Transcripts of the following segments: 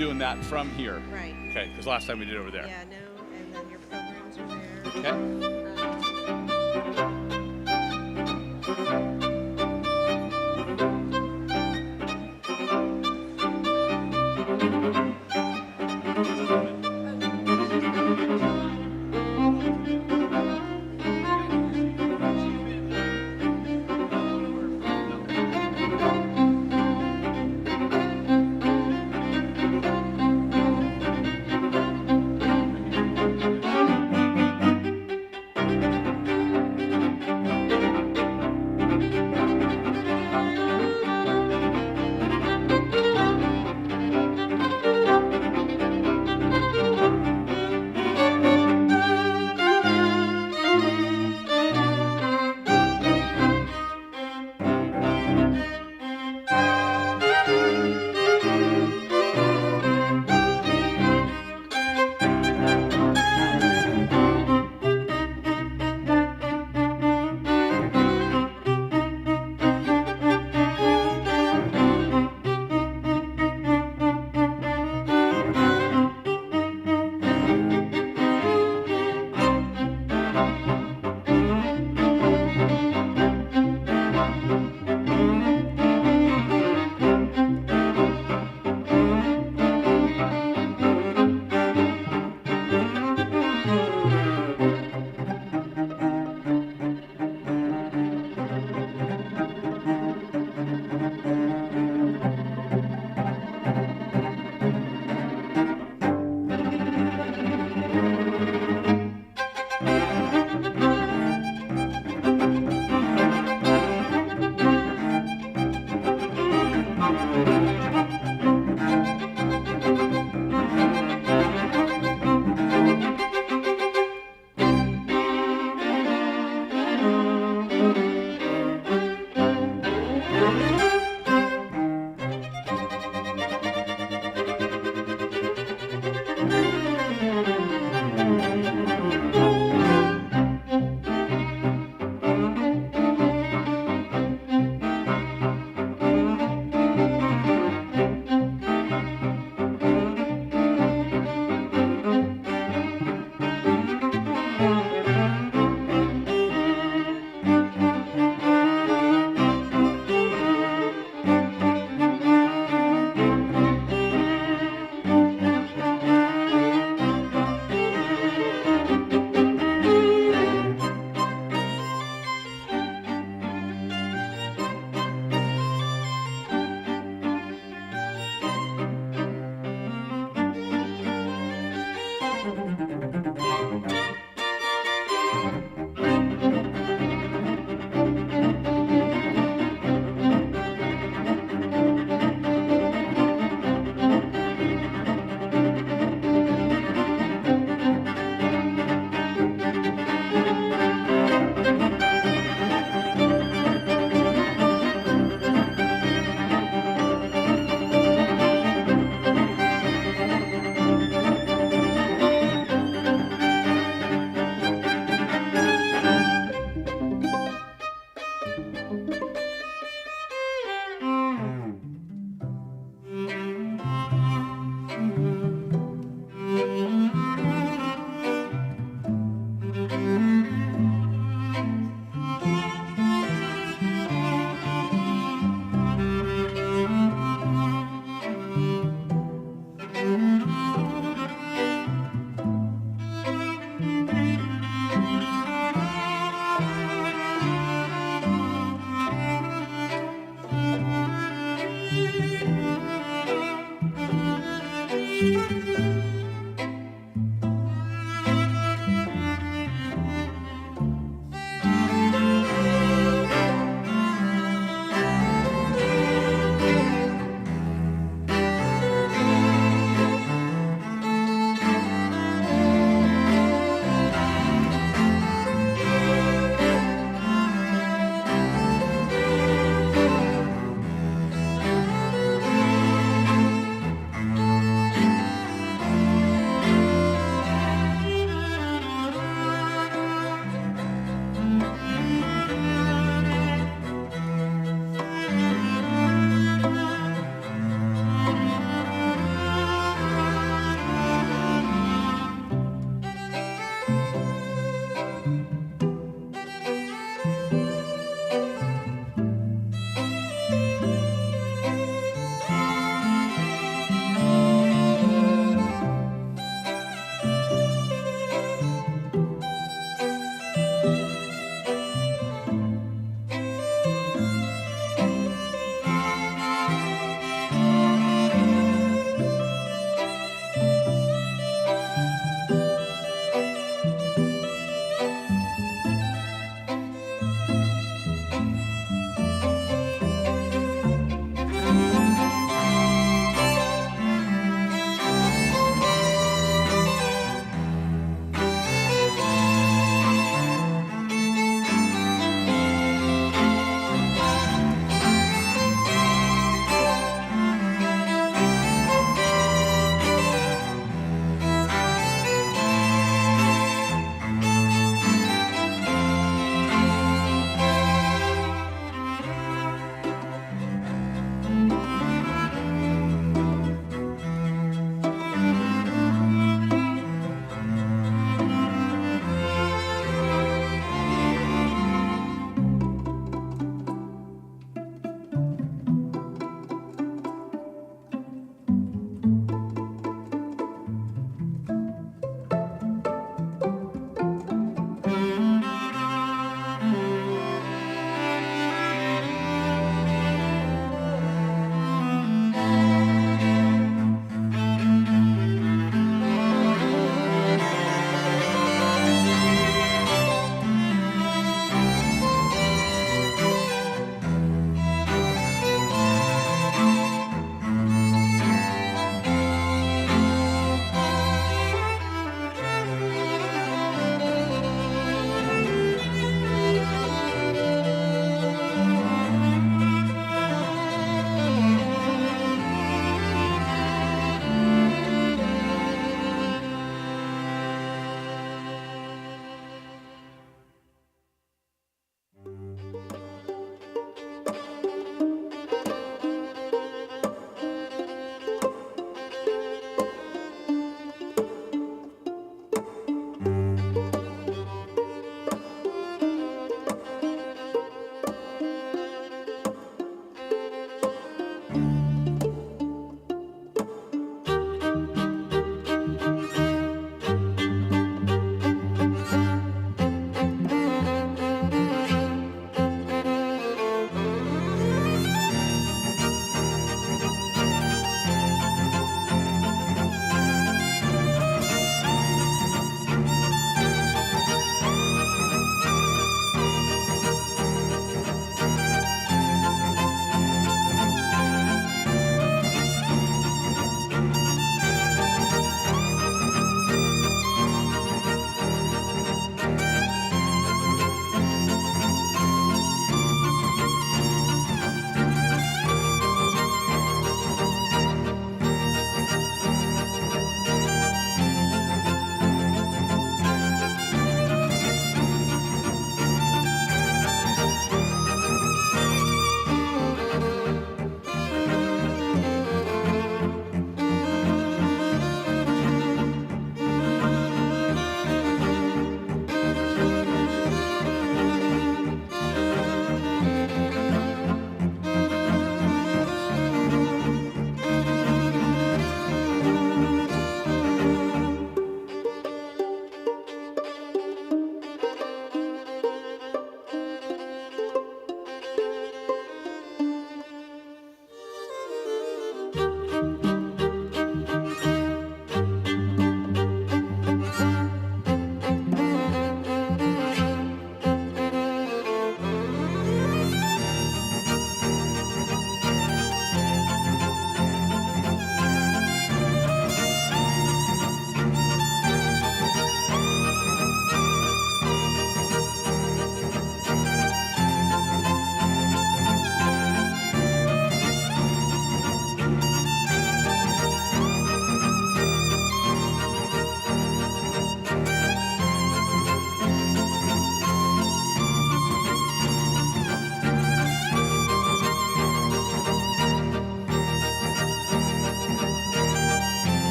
doing that from here. Right. Okay, because last time we did it over there. Yeah, no, and then your programs are there. Okay.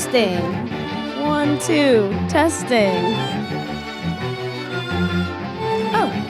Testing. 1, 2, testing. Oh.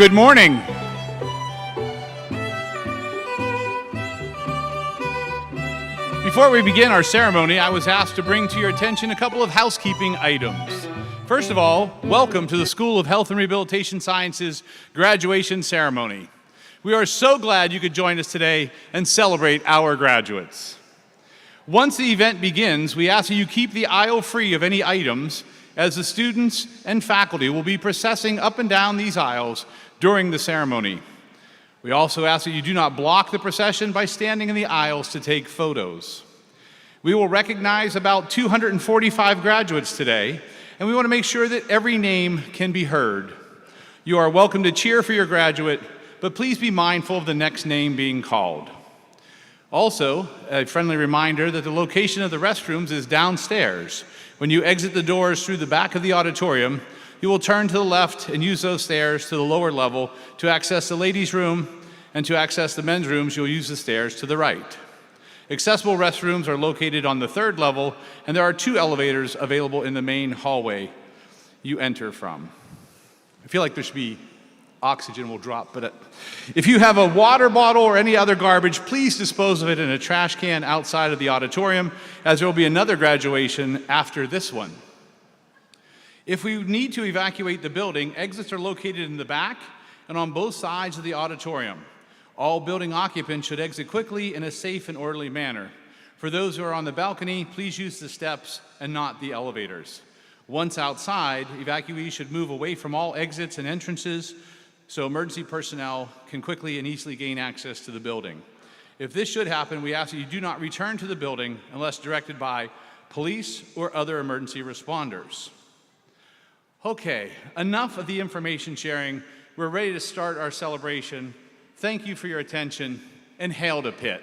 Good morning. Before we begin our ceremony, I was asked to bring to your attention a couple of housekeeping items. First of all, welcome to the School of Health and Rehabilitation Sciences graduation ceremony. We are so glad you could join us today and celebrate our graduates. Once the event begins, we ask that you keep the aisle free of any items, as the students and faculty will be processing up and down these aisles during the ceremony. We also ask that you do not block the procession by standing in the aisles to take photos. We will recognize about 245 graduates today, and we want to make sure that every name can be heard. You are welcome to cheer for your graduate, but please be mindful of the next name being called. Also, a friendly reminder that the location of the restrooms is downstairs. When you exit the doors through the back of the auditorium, you will turn to the left and use those stairs to the lower level to access the ladies' room, and to access the men's rooms, you'll use the stairs to the right. Accessible restrooms are located on the third level, and there are 2 elevators available in the main hallway you enter from. I feel like there should be oxygen will drop, but if you have a water bottle or any other garbage, please dispose of it in a trash can outside of the auditorium, as there will be another graduation after this one. If we need to evacuate the building, exits are located in the back and on both sides of the auditorium. All building occupants should exit quickly in a safe and orderly manner. For those who are on the balcony, please use the steps and not the elevators. Once outside, evacuees should move away from all exits and entrances so emergency personnel can quickly and easily gain access to the building. If this should happen, we ask that you do not return to the building unless directed by police or other emergency responders. Okay, enough of the information sharing. We're ready to start our celebration. Thank you for your attention, and hail to Pitt.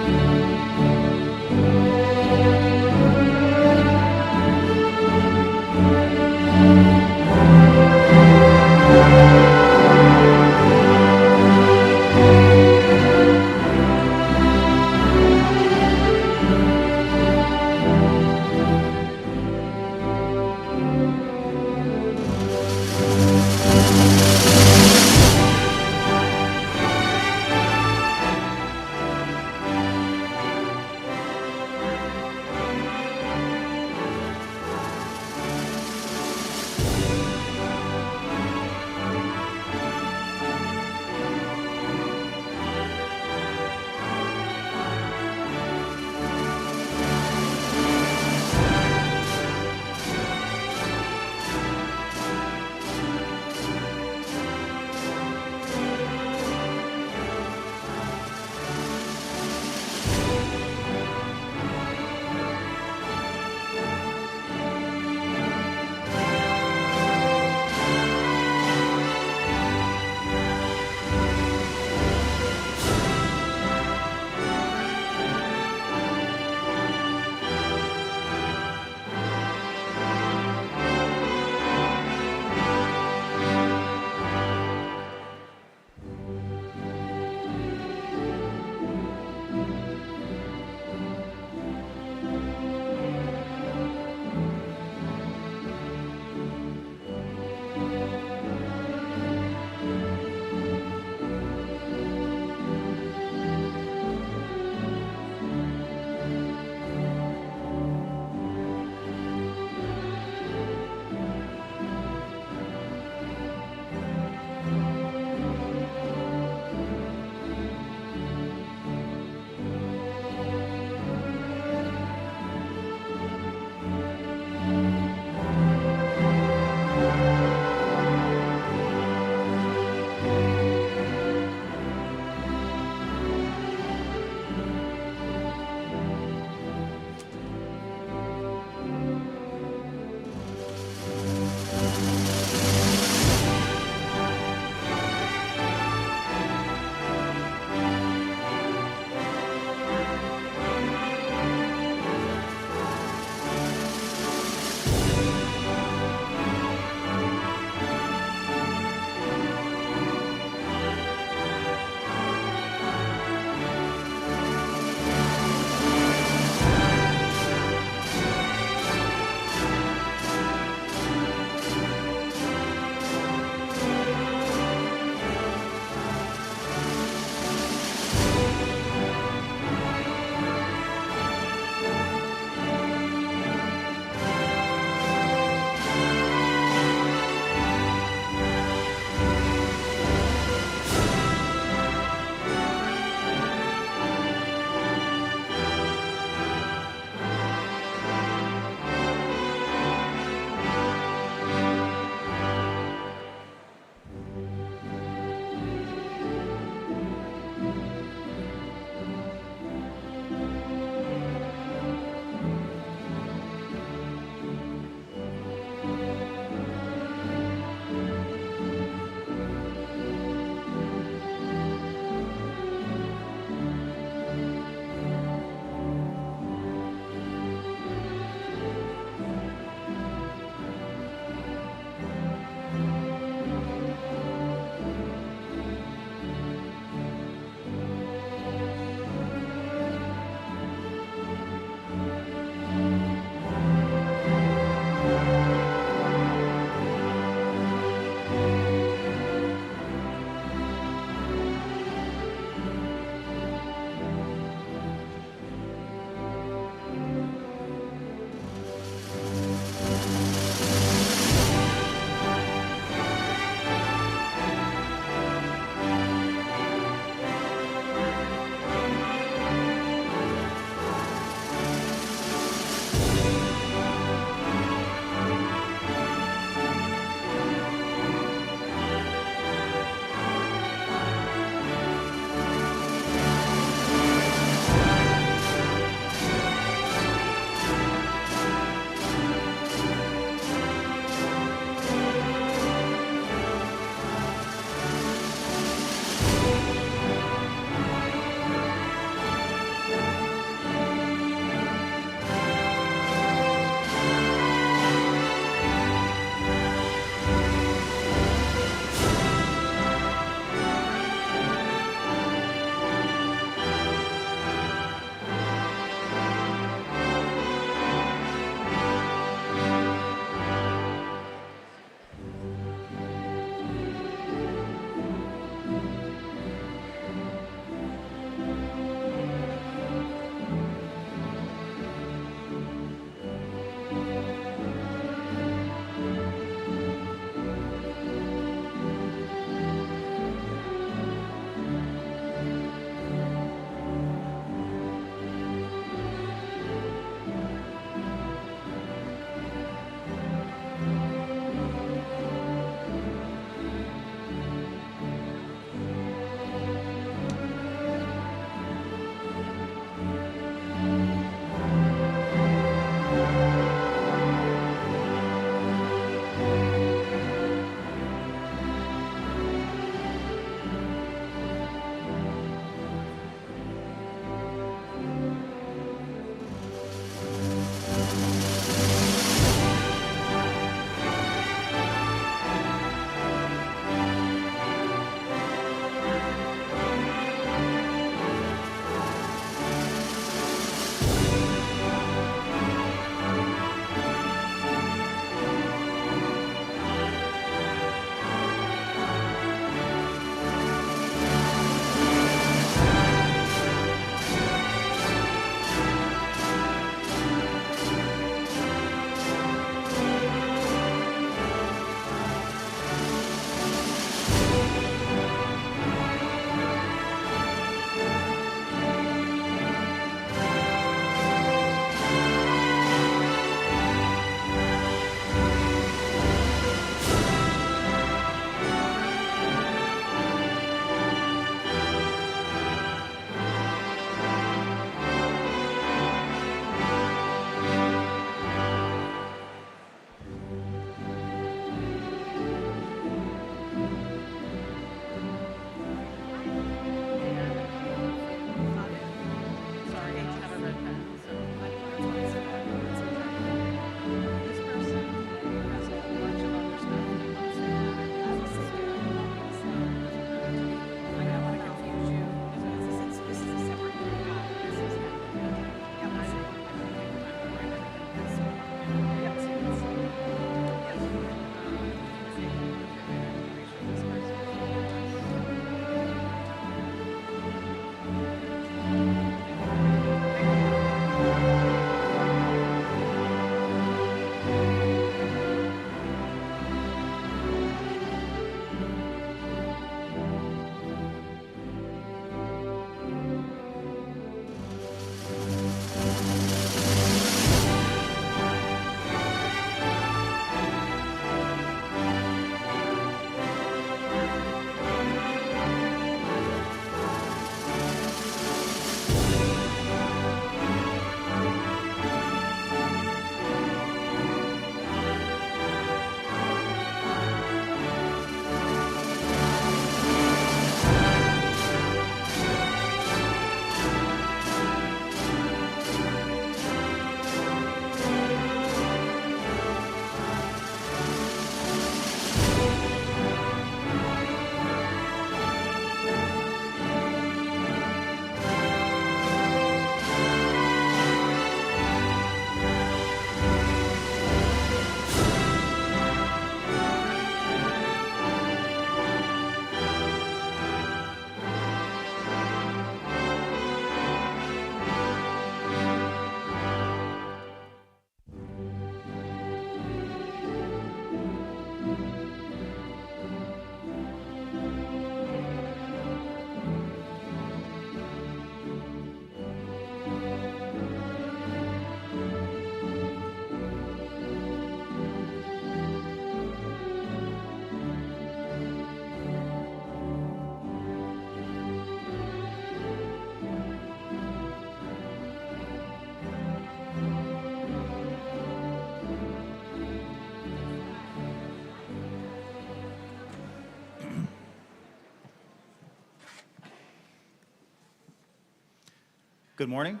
Good morning.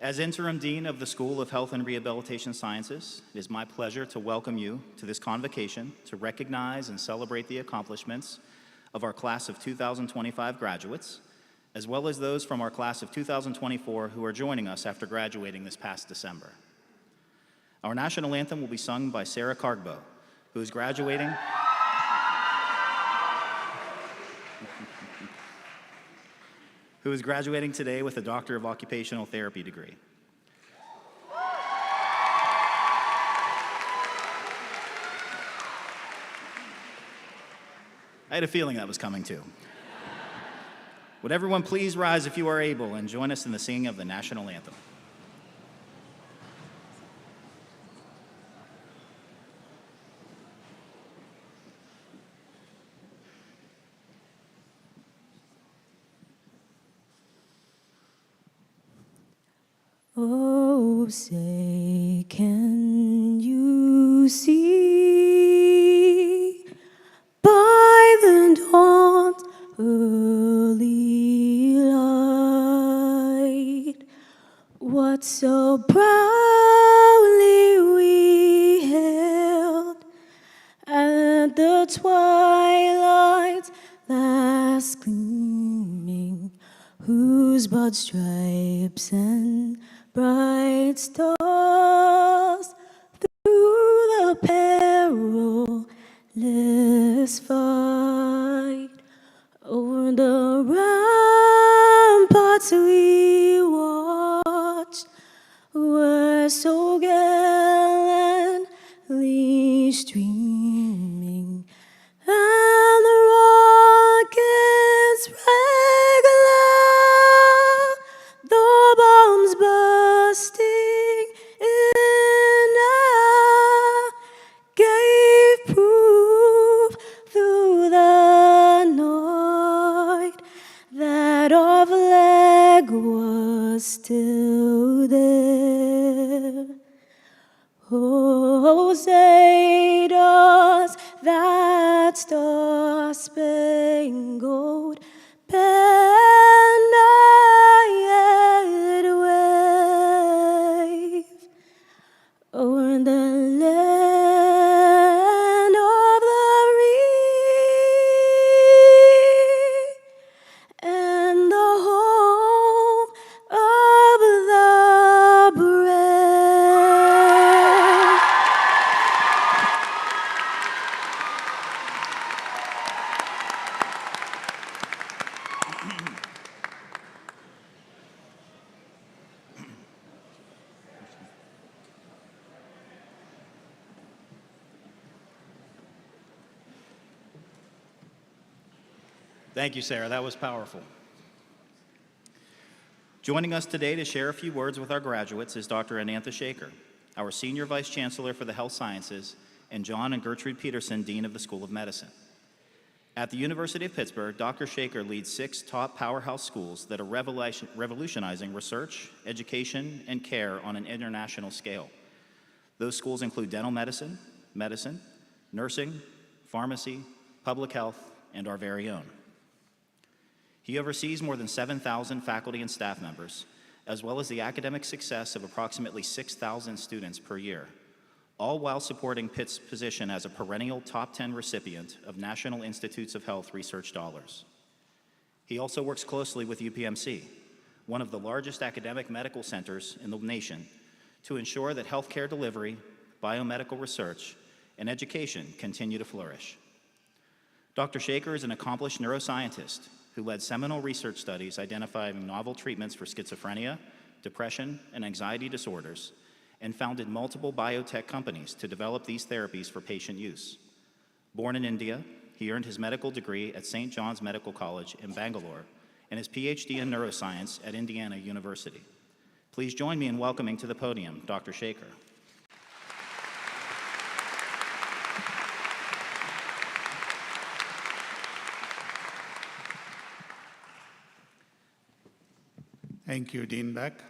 As Interim Dean of the School of Health and Rehabilitation Sciences, it is my pleasure to welcome you to this convocation to recognize and celebrate the accomplishments of our class of 2025 graduates, as well as those from our class of 2024 who are joining us after graduating this past December. Our national anthem will be sung by Sarah Cargbo, who is graduating today with a Doctor of Occupational Therapy degree. I had a feeling that was coming too. Would everyone please rise if you are able and join us in the singing of the national anthem. Oh, say, can you see by the dawn's early light what so proudly we hailed at the twilight's last gleaming, whose broad stripes and bright stars through the perilous fight over the ramparts we watched were so gallantly streaming, and the rockets regular, the bombs bursting in air, gave proof through the night that our flag was still there. Oh, say does that star-spangled banner yet wave over the land of the free and the home of the brave? Thank you, Sarah. That was powerful. Joining us today to share a few words with our graduates is Dr. Anantha Shaker, our Senior Vice Chancellor for the Health Sciences, and John and Gertrude Peterson, Dean of the School of Medicine. At the University of Pittsburgh, Dr. Shaker leads 6 top powerhouse schools that are revolutionizing research, education, and care on an international scale. Those schools include dental medicine, nursing, pharmacy, public health, and our very own. He oversees more than 7,000 faculty and staff members, as well as the academic success of approximately 6,000 students per year, all while supporting Pitt's position as a perennial top 10 recipient of National Institutes of Health research dollars. He also works closely with UPMC, one of the largest academic medical centers in the nation, to ensure that healthcare delivery, biomedical research, and education continue to flourish. Dr. Shaker is an accomplished neuroscientist who led seminal research studies identifying novel treatments for schizophrenia, depression, and anxiety disorders, and founded multiple biotech companies to develop these therapies for patient use. Born in India, he earned his medical degree at St. John's Medical College in Bangalore and his PhD in neuroscience at Indiana University. Please join me in welcoming to the podium Dr. Shaker. Thank you, Dean Beck,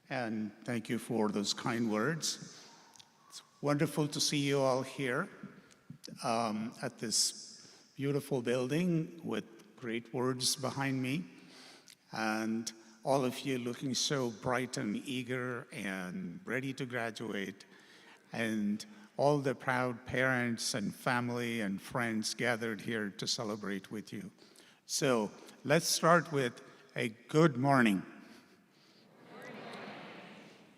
and thank you for those kind words. It's wonderful to see you all here at this beautiful building with great words behind me. and all of you looking so bright and eager and ready to graduate, and all the proud parents and family and friends gathered here to celebrate with you. So let's start with a good morning.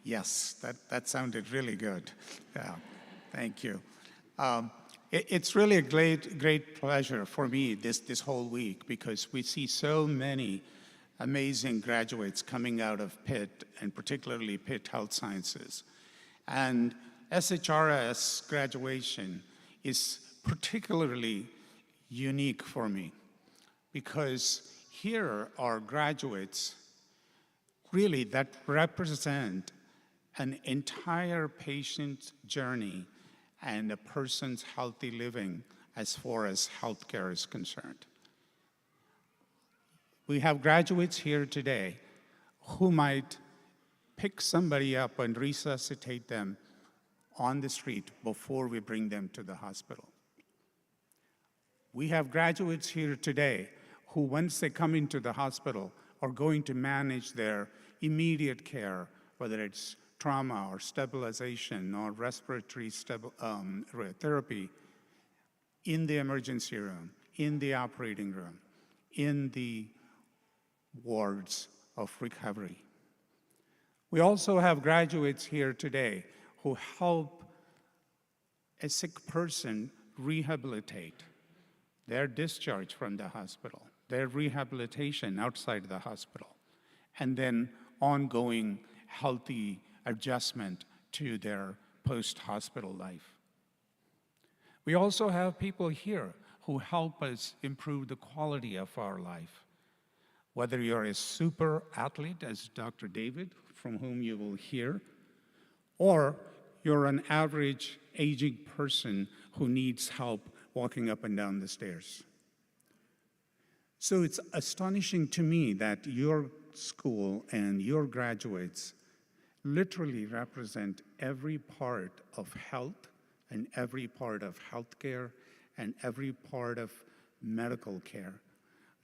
Yes, that sounded really good. Yeah, thank you. It's really a great pleasure for me this whole week because we see so many amazing graduates coming out of Pitt, and particularly Pitt Health Sciences. And SHRS graduation is particularly unique for me because here are graduates really that represent an entire patient journey and a person's healthy living as far as healthcare is concerned. We have graduates here today who might pick somebody up and resuscitate them on the street before we bring them to the hospital. We have graduates here today who, once they come into the hospital, are going to manage their immediate care, whether it's trauma or stabilization or respiratory therapy, in the emergency room, in the operating room, in the wards of recovery. We also have graduates here today who help a sick person rehabilitate their discharge from the hospital, their rehabilitation outside the hospital, and then ongoing healthy adjustment to their post-hospital life. We also have people here who help us improve the quality of our life. Whether you're a super athlete, as Dr. David, from whom you will hear, or you're an average aging person who needs help walking up and down the stairs. So it's astonishing to me that your school and your graduates literally represent every part of health and every part of healthcare and every part of medical care.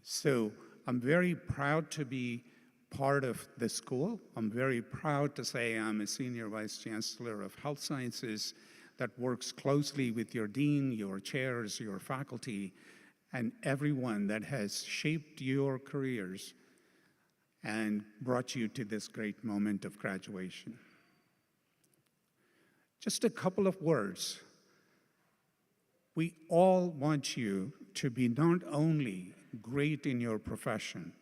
So I'm very proud to be part of the school. I'm very proud to say I'm a Senior Vice Chancellor of Health Sciences that works closely with your dean, your chairs, your faculty, and everyone that has shaped your careers and brought you to this great moment of graduation. Just a couple of words. We all want you to be not only great in your profession,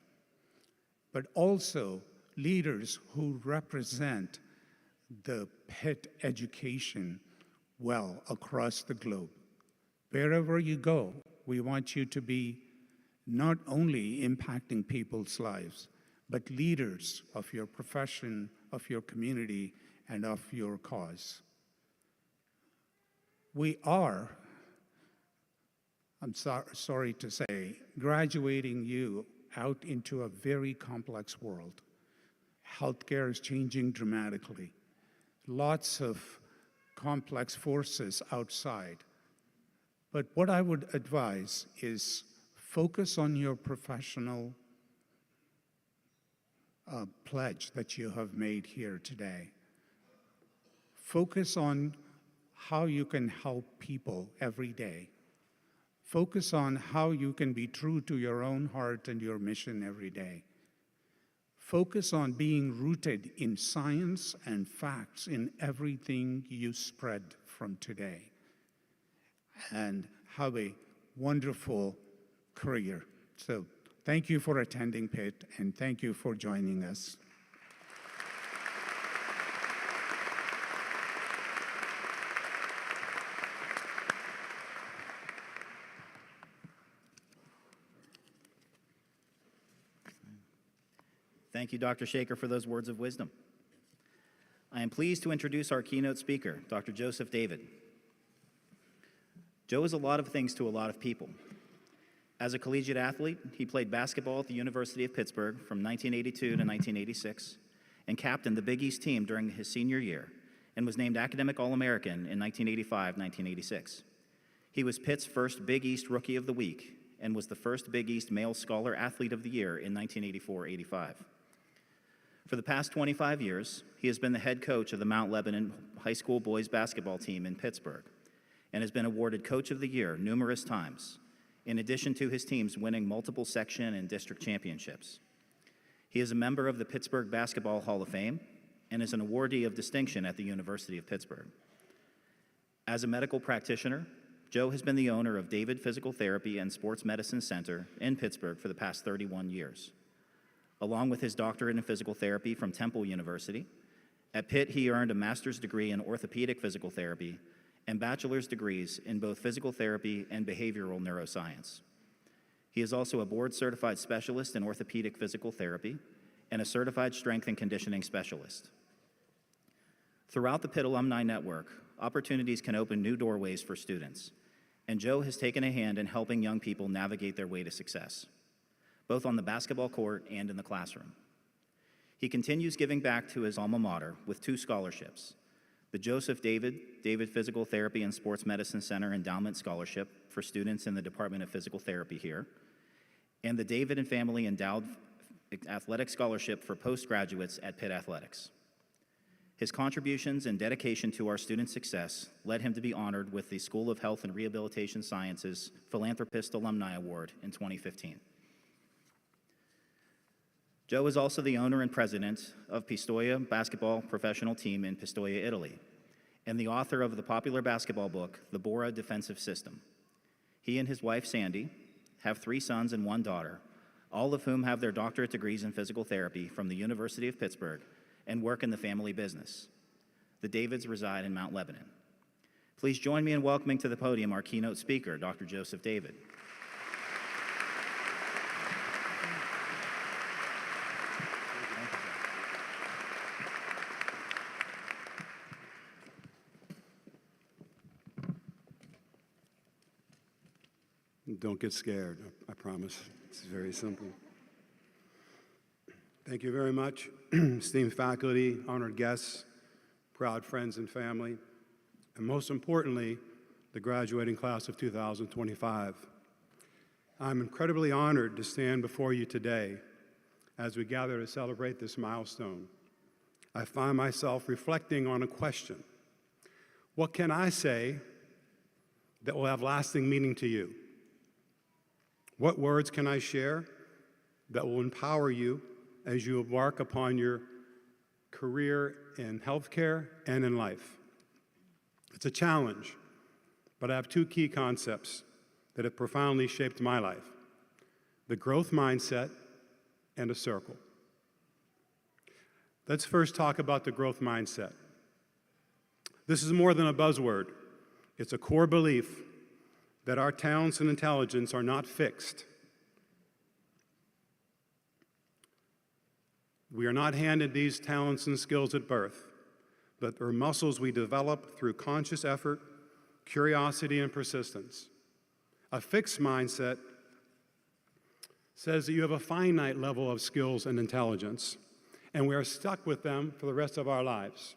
but also leaders who represent the Pitt education well across the globe. Wherever you go, we want you to be not only impacting people's lives, but leaders of your profession, of your community, and of your cause. We are, I'm sorry to say, graduating you out into a very complex world. Healthcare is changing dramatically. Lots of complex forces outside. But what I would advise is focus on your professional pledge that you have made here today. Focus on how you can help people every day. Focus on how you can be true to your own heart and your mission every day. Focus on being rooted in science and facts in everything you spread from today. And have a wonderful career. So thank you for attending Pitt, and thank you for joining us. Thank you, Dr. Shaker, for those words of wisdom. I am pleased to introduce our keynote speaker, Dr. Joseph David. Joe is a lot of things to a lot of people. As a collegiate athlete, he played basketball at the University of Pittsburgh from 1982 to 1986 and captained the Big East team during his senior year and was named Academic All-American in 1985-1986. He was Pitt's first Big East Rookie of the Week and was the first Big East Male Scholar Athlete of the Year in 1984-85. For the past 25 years, he has been the head coach of the Mount Lebanon High School boys basketball team in Pittsburgh and has been awarded Coach of the Year numerous times, in addition to his teams winning multiple section and district championships. He is a member of the Pittsburgh Basketball Hall of Fame and is an awardee of distinction at the University of Pittsburgh. As a medical practitioner, Joe has been the owner of David Physical Therapy and Sports Medicine Center in Pittsburgh for the past 31 years. Along with his doctorate in physical therapy from Temple University, at Pitt he earned a master's degree in orthopedic physical therapy and bachelor's degrees in both physical therapy and behavioral neuroscience. He is also a board-certified specialist in orthopedic physical therapy and a certified strength and conditioning specialist. Throughout the Pitt Alumni Network, opportunities can open new doorways for students, and Joe has taken a hand in helping young people navigate their way to success, both on the basketball court and in the classroom. He continues giving back to his alma mater with 2 scholarships: the Joseph David Physical Therapy and Sports Medicine Center Endowment Scholarship for students in the Department of Physical Therapy here, and the David and Family Endowed Athletic Scholarship for postgraduates at Pitt Athletics. His contributions and dedication to our students' success led him to be honored with the School of Health and Rehabilitation Sciences Philanthropist Alumni Award in 2015. Joe is also the owner and president of Pistoia basketball professional team in Pistoia, Italy, and the author of the popular basketball book, The Bora Defensive System. He and his wife, Sandy, have 3 sons and 1 daughter, all of whom have their doctorate degrees in physical therapy from the University of Pittsburgh and work in the family business. The Davids reside in Mount Lebanon. Please join me in welcoming to the podium our keynote speaker, Dr. Joseph David. Don't get scared, I promise. It's very simple. Thank you very much, esteemed faculty, honored guests, proud friends and family, and most importantly, the graduating class of 2025. I'm incredibly honored to stand before you today as we gather to celebrate this milestone. I find myself reflecting on a question. What can I say that will have lasting meaning to you? What words can I share that will empower you as you embark upon your career in healthcare and in life? It's a challenge, but I have 2 key concepts that have profoundly shaped my life: the growth mindset and a circle. Let's first talk about the growth mindset. This is more than a buzzword. It's a core belief that our talents and intelligence are not fixed. We are not handed these talents and skills at birth, but they're muscles we develop through conscious effort, curiosity, and persistence. A fixed mindset says that you have a finite level of skills and intelligence, and we are stuck with them for the rest of our lives.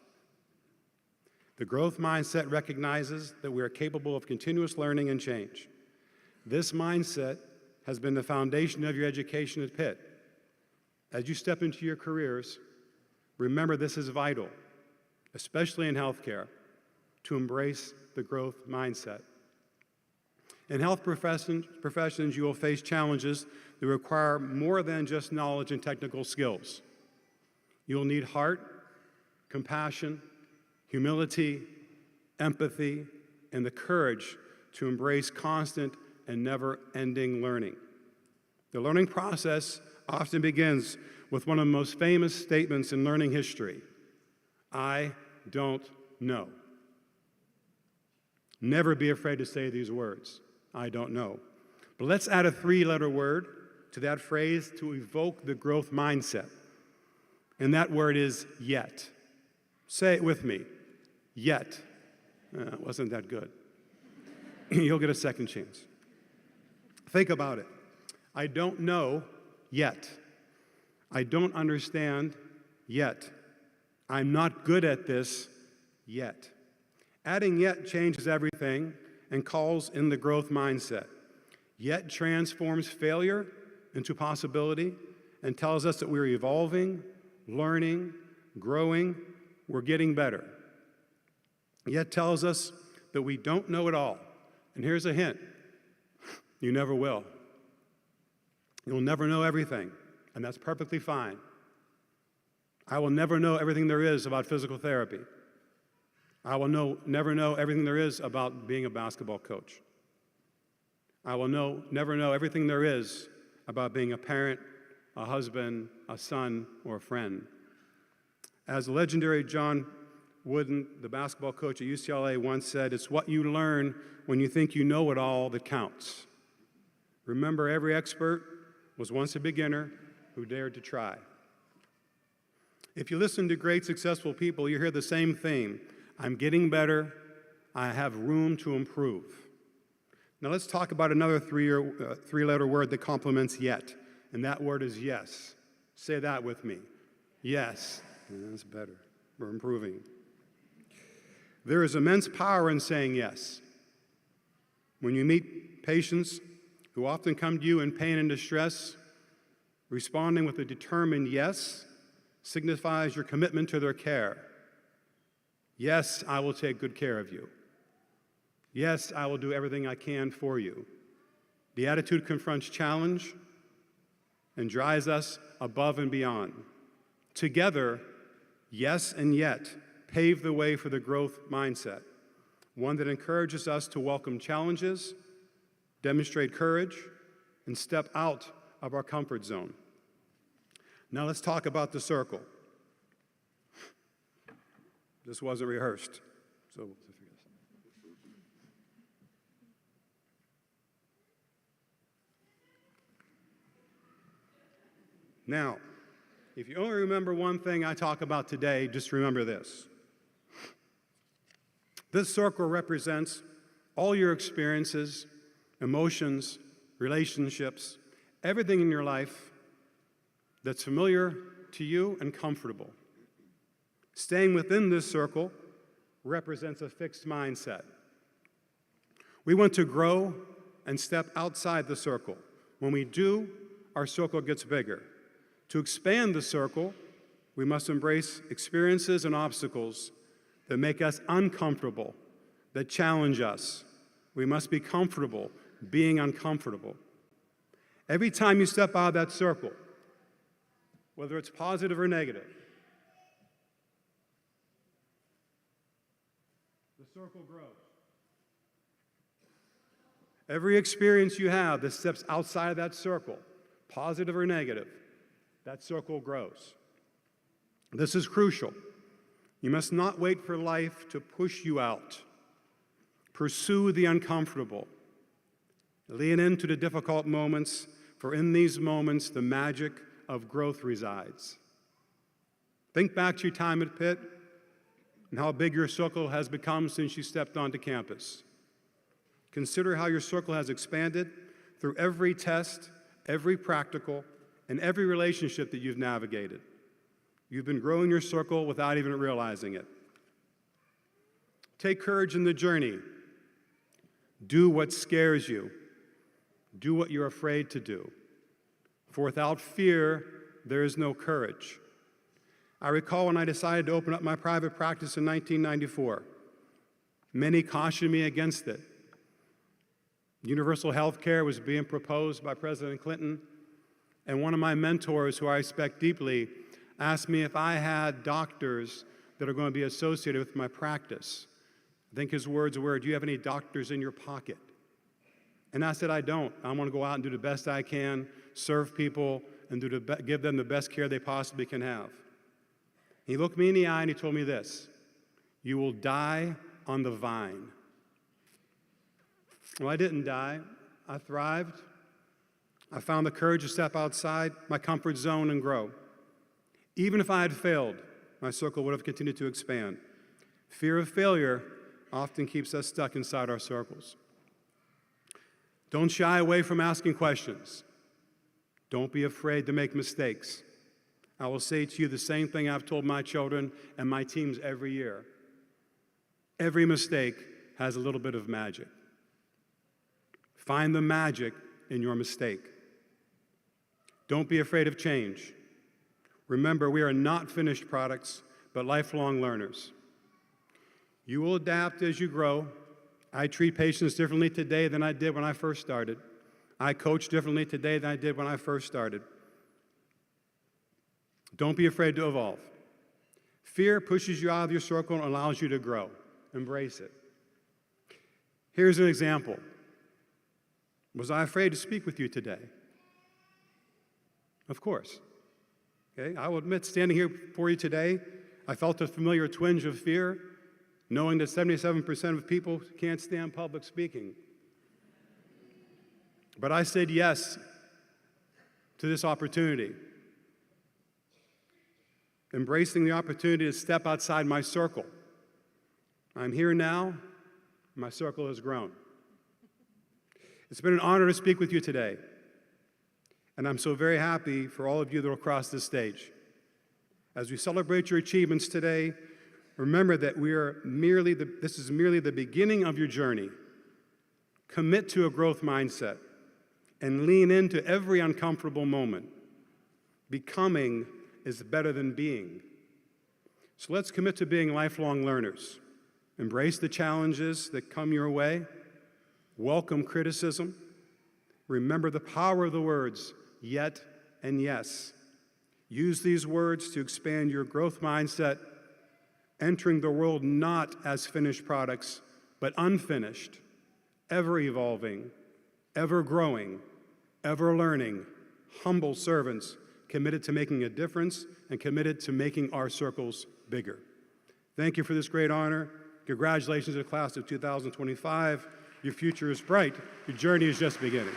The growth mindset recognizes that we are capable of continuous learning and change. This mindset has been the foundation of your education at Pitt. As you step into your careers, remember this is vital, especially in healthcare, to embrace the growth mindset. In health professions, you will face challenges that require more than just knowledge and technical skills. You will need heart, compassion, humility, empathy, and the courage to embrace constant and never-ending learning. The learning process often begins with one of the most famous statements in learning history: I don't know. Never be afraid to say these words: I don't know. But let's add a 3-letter word to that phrase to evoke the growth mindset. And that word is yet. Say it with me. Yet. Wasn't that good? You'll get a second chance. Think about it. I don't know yet. I don't understand yet. I'm not good at this yet. Adding yet changes everything and calls in the growth mindset. yet transforms failure into possibility and tells us that we're evolving, learning, growing, we're getting better. Yet tells us that we don't know it all. And here's a hint: you never will. You'll never know everything, and that's perfectly fine. I will never know everything there is about physical therapy. I will never know everything there is about being a basketball coach. I will never know everything there is about being a parent, a husband, a son, or a friend. As the legendary John Wooden, the basketball coach at UCLA, once said, "It's what you learn when you think you know it all that counts." Remember, every expert was once a beginner who dared to try. If you listen to great successful people, you hear the same theme: I'm getting better, I have room to improve. Now let's talk about another three-letter word that complements yet, and that word is yes. Say that with me. Yes. That's better. We're improving. There is immense power in saying yes. When you meet patients who often come to you in pain and distress, responding with a determined yes signifies your commitment to their care. Yes, I will take good care of you. Yes, I will do everything I can for you. The attitude confronts challenge and drives us above and beyond. Together, yes and yet pave the way for the growth mindset, one that encourages us to welcome challenges, demonstrate courage, and step out of our comfort zone. Now let's talk about the circle. This wasn't rehearsed, so now, if you only remember one thing I talk about today, just remember this. This circle represents all your experiences, emotions, relationships, everything in your life that's familiar to you and comfortable. Staying within this circle represents a fixed mindset. We want to grow and step outside the circle. When we do, our circle gets bigger. To expand the circle, we must embrace experiences and obstacles that make us uncomfortable, that challenge us. We must be comfortable being uncomfortable. Every time you step out of that circle, whether it's positive or negative, the circle grows. Every experience you have that steps outside of that circle, positive or negative, that circle grows. This is crucial. You must not wait for life to push you out. Pursue the uncomfortable. Lean into the difficult moments, for in these moments the magic of growth resides. Think back to your time at Pitt and how big your circle has become since you stepped onto campus. Consider how your circle has expanded through every test, every practical, and every relationship that you've navigated. You've been growing your circle without even realizing it. Take courage in the journey. Do what scares you. Do what you're afraid to do. For without fear, there is no courage. I recall when I decided to open up my private practice in 1994. Many cautioned me against it. Universal health care was being proposed by President Clinton, and one of my mentors, who I respect deeply, asked me if I had doctors that are going to be associated with my practice. I think his words were, "Do you have any doctors in your pocket?" And I said, "I don't. I want to go out and do the best I can, serve people, and give them the best care they possibly can have." He looked me in the eye and he told me this: "You will die on the vine." Well, I didn't die. I thrived. I found the courage to step outside my comfort zone and grow. Even if I had failed, my circle would have continued to expand. Fear of failure often keeps us stuck inside our circles. Don't shy away from asking questions. Don't be afraid to make mistakes. I will say to you the same thing I've told my children and my teams every year. Every mistake has a little bit of magic. Find the magic in your mistake. Don't be afraid of change. Remember, we are not finished products, but lifelong learners. You will adapt as you grow. I treat patients differently today than I did when I first started. I coach differently today than I did when I first started. Don't be afraid to evolve. Fear pushes you out of your circle and allows you to grow. Embrace it. Here's an example. Was I afraid to speak with you today? Of course. Okay, I will admit, standing here before you today, I felt a familiar twinge of fear, knowing that 77% of people can't stand public speaking. But I said yes to this opportunity, embracing the opportunity to step outside my circle. I'm here now, my circle has grown. It's been an honor to speak with you today, and I'm so very happy for all of you that will cross this stage. As we celebrate your achievements today, remember that this is merely the beginning of your journey. Commit to a growth mindset and lean into every uncomfortable moment. Becoming is better than being. So let's commit to being lifelong learners. Embrace the challenges that come your way. Welcome criticism. Remember the power of the words, yet and yes. Use these words to expand your growth mindset, entering the world not as finished products, but unfinished, ever evolving, ever growing, ever learning, humble servants committed to making a difference and committed to making our circles bigger. Thank you for this great honor. Congratulations to the class of 2025. Your future is bright. Your journey is just beginning.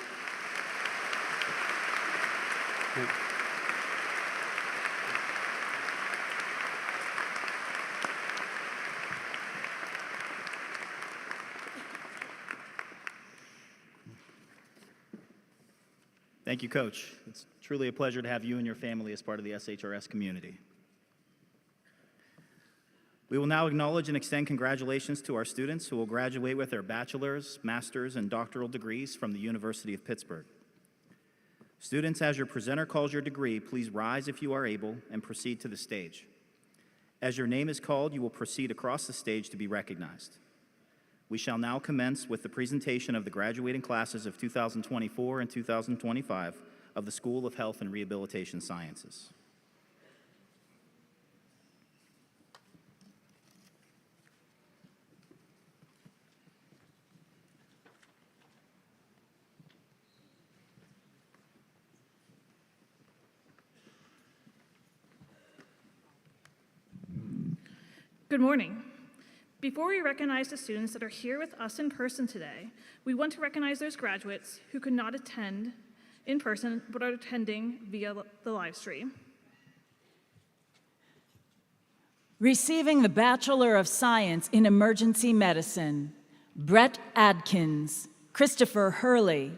Thank you, Coach. It's truly a pleasure to have you and your family as part of the SHRS community. We will now acknowledge and extend congratulations to our students who will graduate with their bachelor's, master's, and doctoral degrees from the University of Pittsburgh. Students, as your presenter calls your degree, please rise if you are able and proceed to the stage. As your name is called, you will proceed across the stage to be recognized. We shall now commence with the presentation of the graduating classes of 2024 and 2025 of the School of Health and Rehabilitation Sciences. Good morning. Before we recognize the students that are here with us in person today, we want to recognize those graduates who could not attend in person but are attending via the live stream. Receiving the Bachelor of Science in Emergency Medicine, Brett Adkins, Christopher Hurley,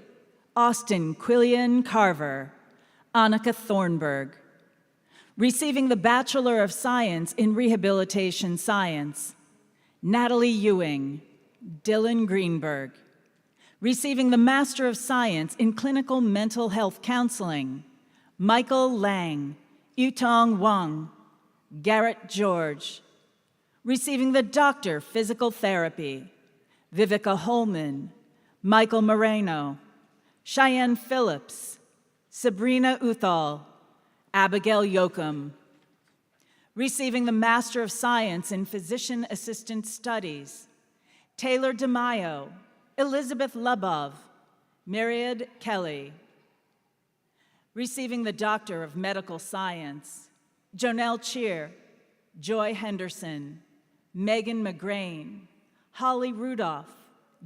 Austin Quillian Carver, Annika Thornburg. Receiving the Bachelor of Science in Rehabilitation Science, Natalie Ewing, Dylan Greenberg. Receiving the Master of Science in Clinical Mental Health Counseling, Michael Lang, Yutong Wang, Garrett George. Receiving the Doctor Physical Therapy, Vivica Holman, Michael Moreno, Cheyenne Phillips, Sabrina Uthal, Abigail Yoakum. Receiving the Master of Science in Physician Assistant Studies, Taylor DeMaio, Elizabeth Lubov, Myriad Kelly. Receiving the Doctor of Medical Science, Jonelle Cheer, Joy Henderson, Megan McGrain, Holly Rudolph,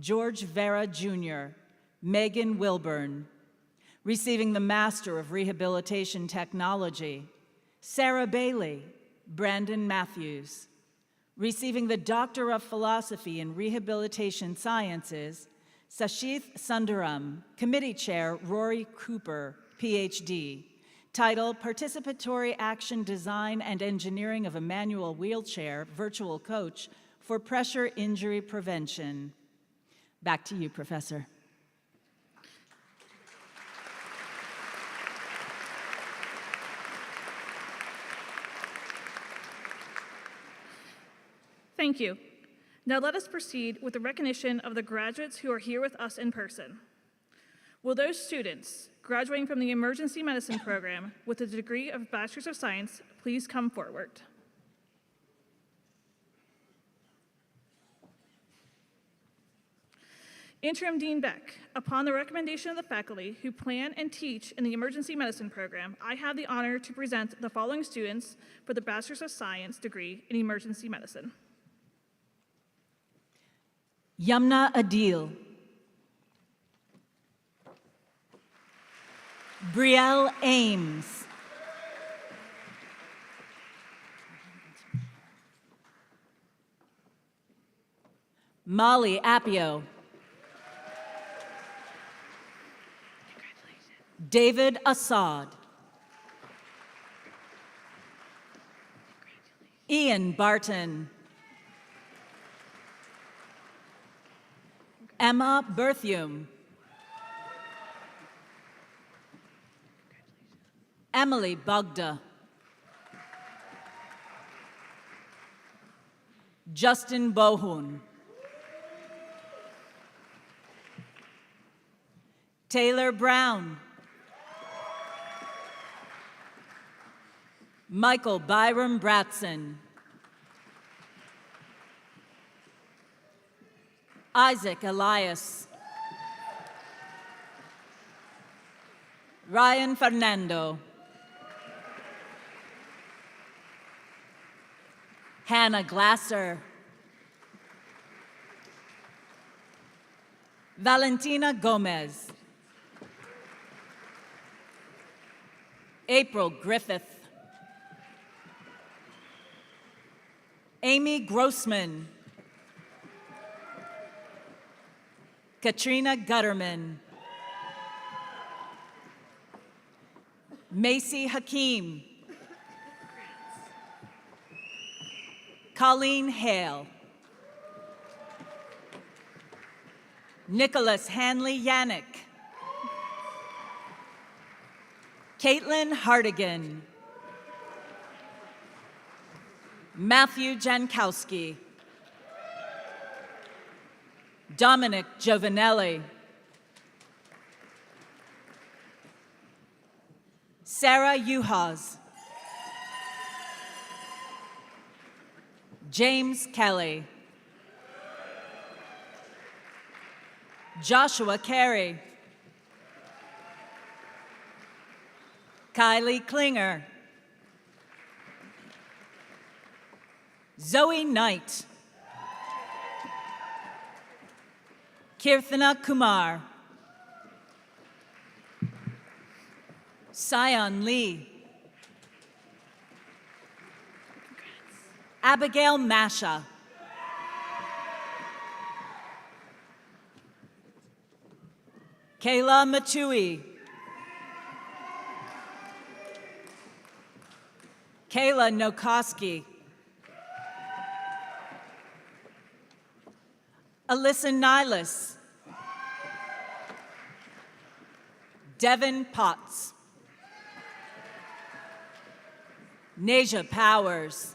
George Vera Jr., Megan Wilburn. Receiving the Master of Rehabilitation Technology, Sarah Bailey, Brandon Matthews. Receiving the Doctor of Philosophy in Rehabilitation Sciences, Sashith Sundaram, Committee Chair Rory Cooper, PhD. Title, Participatory Action Design and Engineering of a Manual Wheelchair Virtual Coach for Pressure Injury Prevention. Back to you, Professor. Thank you. Now let us proceed with the recognition of the graduates who are here with us in person. Will those students graduating from the Emergency Medicine program with a degree of Bachelor's of Science please come forward? Interim Dean Beck, upon the recommendation of the faculty who plan and teach in the Emergency Medicine program, I have the honor to present the following students for the Bachelor's of Science degree in Emergency Medicine. Yamna Adil. Brielle Ames. Molly Appio. David Assad. Ian Barton. Emma Berthium. Emily Bugda. Justin Bohun. Taylor Brown. Michael Byram Bratson. Isaac Elias. Ryan Fernando. Hannah Glasser. Valentina Gomez. April Griffith. Amy Grossman. Katrina Gutterman. Macy Hakeem. Colleen Hale. Nicholas Hanley Yannick. Caitlin Hardigan. Matthew Jankowski. Dominic Giovanelli. Sarah Uhas. James Kelly. Joshua Carey. Kylie Klinger. Zoe Knight. Kirthana Kumar. Sion Lee. Abigail Masha. Kayla Matui. Kayla Nokoski. Alyssa Nilis. Devin Potts. Naja Powers.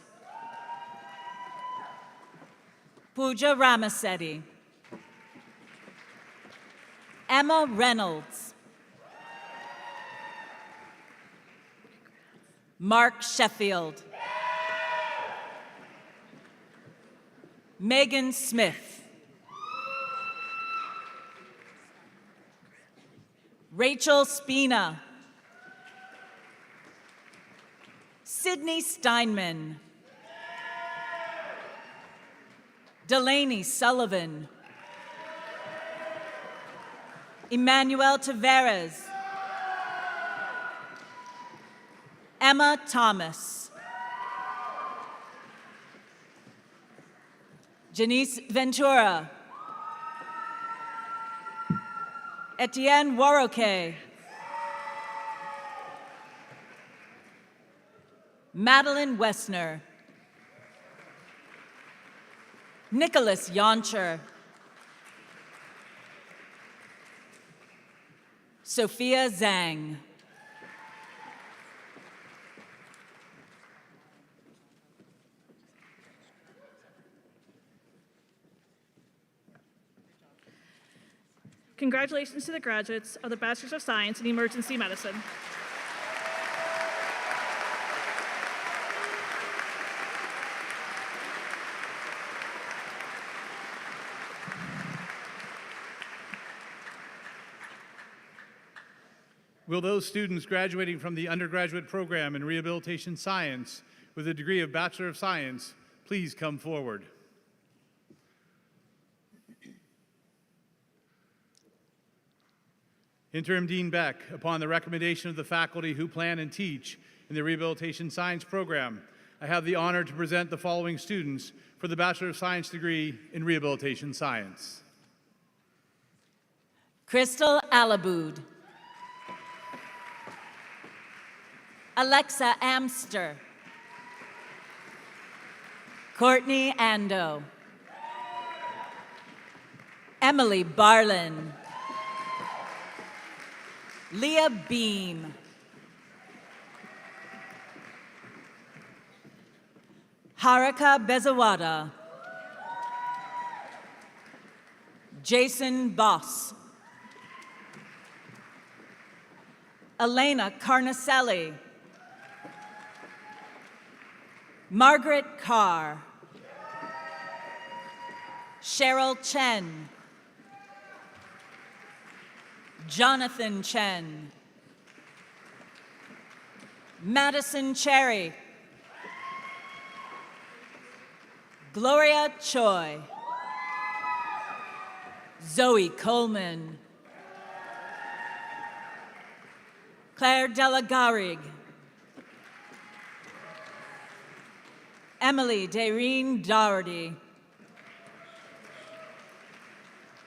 Pooja Ramasetti. Emma Reynolds. Mark Sheffield. Megan Smith. Rachel Spina. Sydney Steinman. Delaney Sullivan. Emmanuel Tavares. Emma Thomas. Janice Ventura. Etienne Waroke. Madeline Wessner. Nicholas Yoncher. Sophia Zhang. Congratulations to the graduates of the Bachelor's of Science in Emergency Medicine. Will those students graduating from the undergraduate program in rehabilitation science with a degree of Bachelor of Science please come forward? Interim Dean Beck, upon the recommendation of the faculty who plan and teach in the Rehabilitation Science program, I have the honor to present the following students for the Bachelor of Science degree in Rehabilitation Science. Crystal Alaboud. Alexa Amster. Courtney Ando. Emily Barlin. Leah Beam. Harika Bezawada. Jason Boss. Elena Carnacelli. Margaret Carr. Cheryl Chen. Jonathan Chen. Madison Cherry. Gloria Choi. Zoe Coleman. Claire Delagarrig. Emily Daireen Doherty.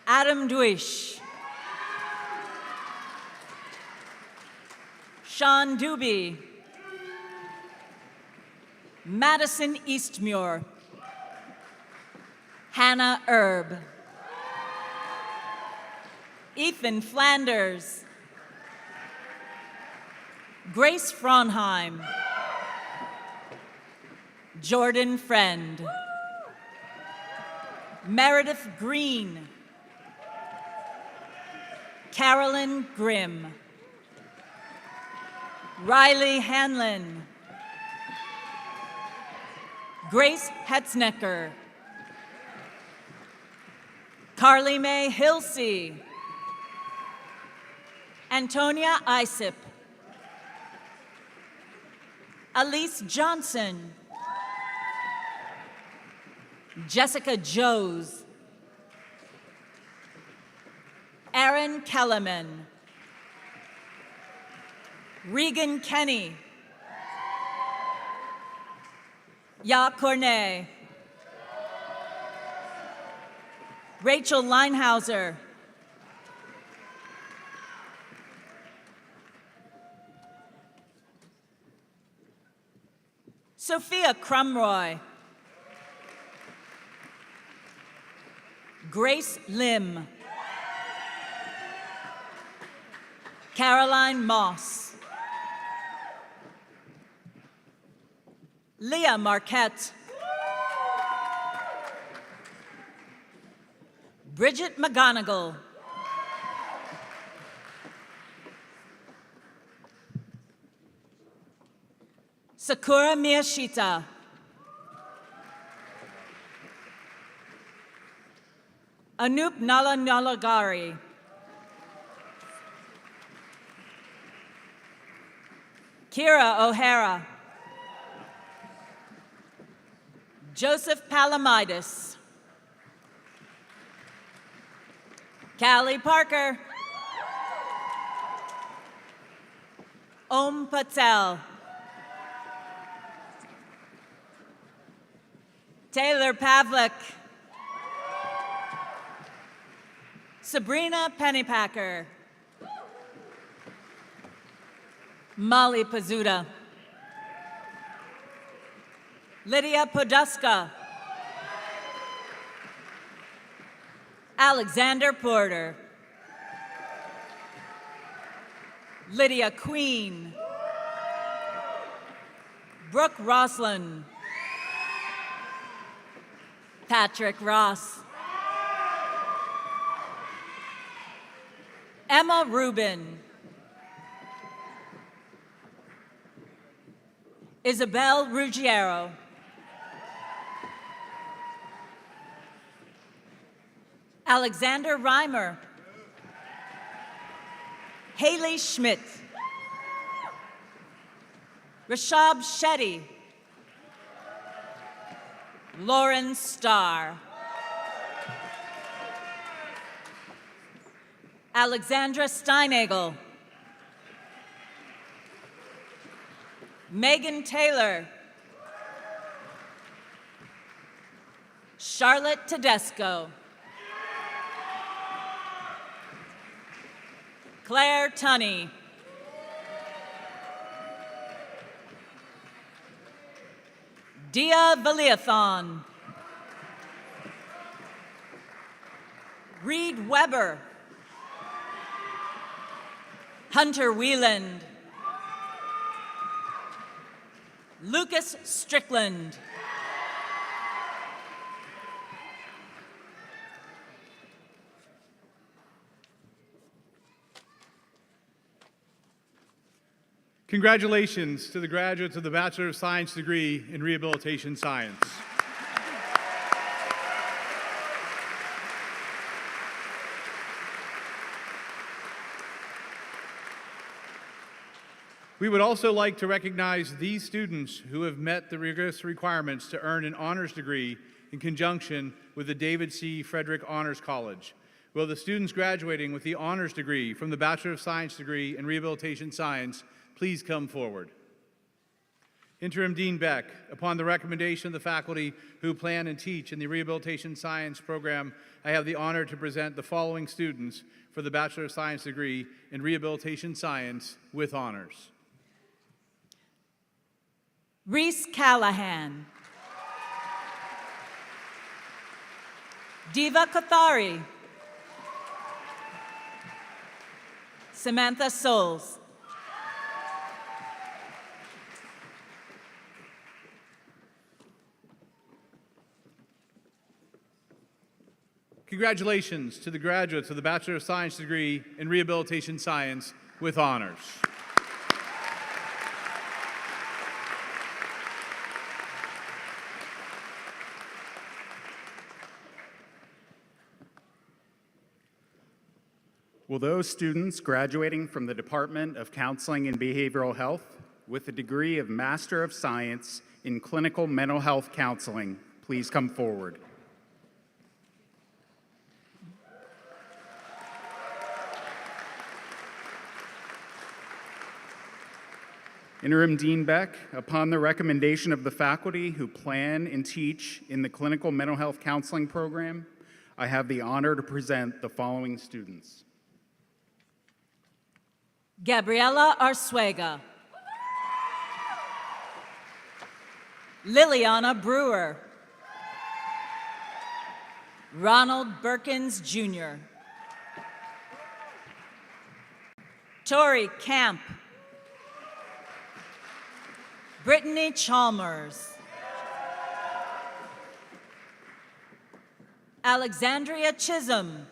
Adam Dwish. Sean Doobie. Madison Eastmuir. Hannah Erb. Ethan Flanders. Grace Fronheim. Jordan Friend. Meredith Green. Carolyn Grimm. Riley Hanlon. Grace Hetznecker. Carly Mae Hilsey. Antonia Isip. Elise Johnson. Jessica Joes. Aaron Kellerman. Regan Kenny. Ya Cornet. Rachel Linehauser. Sophia Crumroy. Grace Lim. Caroline Moss. Leah Marquette. Bridget McGonigal. Sakura Miyashita. Anup Nalanalagari. Kira O'Hara. Joseph Palamides. Callie Parker. Om Patel. Taylor Pavlik. Sabrina Pennypacker. Molly Pazuda. Lydia Poduska. Alexander Porter. Lydia Queen. Brooke Roslin. Patrick Ross. Emma Rubin. Isabel Ruggiero. Alexander Reimer. Haley Schmidt. Rashab Shetty. Lauren Starr. Alexandra Steinagel. Megan Taylor. Charlotte Tedesco. Claire Tunney. Dia Valiathon. Reed Weber. Hunter Wieland. Lucas Strickland. Congratulations to the graduates of the Bachelor of Science degree in Rehabilitation Science. We would also like to recognize these students who have met the rigorous requirements to earn an honors degree in conjunction with the David C. Frederick Honors College. Will the students graduating with the honors degree from the Bachelor of Science degree in Rehabilitation Science please come forward? Interim Dean Beck, upon the recommendation of the faculty who plan and teach in the Rehabilitation Science program, I have the honor to present the following students for the Bachelor of Science degree in Rehabilitation Science with honors. Reese Callahan. Diva Kothari. Samantha Souls. Congratulations to the graduates of the Bachelor of Science degree in Rehabilitation Science with honors. Will those students graduating from the Department of Counseling and Behavioral Health with a degree of Master of Science in Clinical Mental Health Counseling please come forward? Interim Dean Beck, upon the recommendation of the faculty who plan and teach in the Clinical Mental Health Counseling program, I have the honor to present the following students. Gabriela Arsuega. Liliana Brewer. Ronald Berkins, Jr. Tori Camp. Brittany Chalmers. Alexandria Chisholm.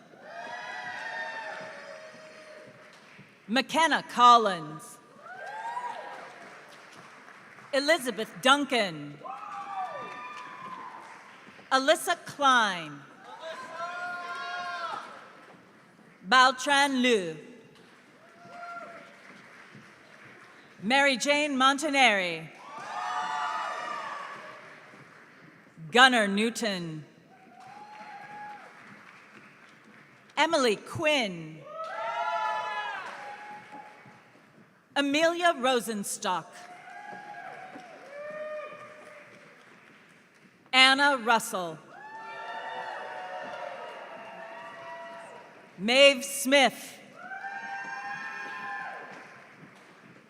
McKenna Collins. Elizabeth Duncan. Alyssa Klein. Bautran Liu. Mary Jane Montaneri. Gunnar Newton. Emily Quinn. Amelia Rosenstock. Anna Russell. Maeve Smith.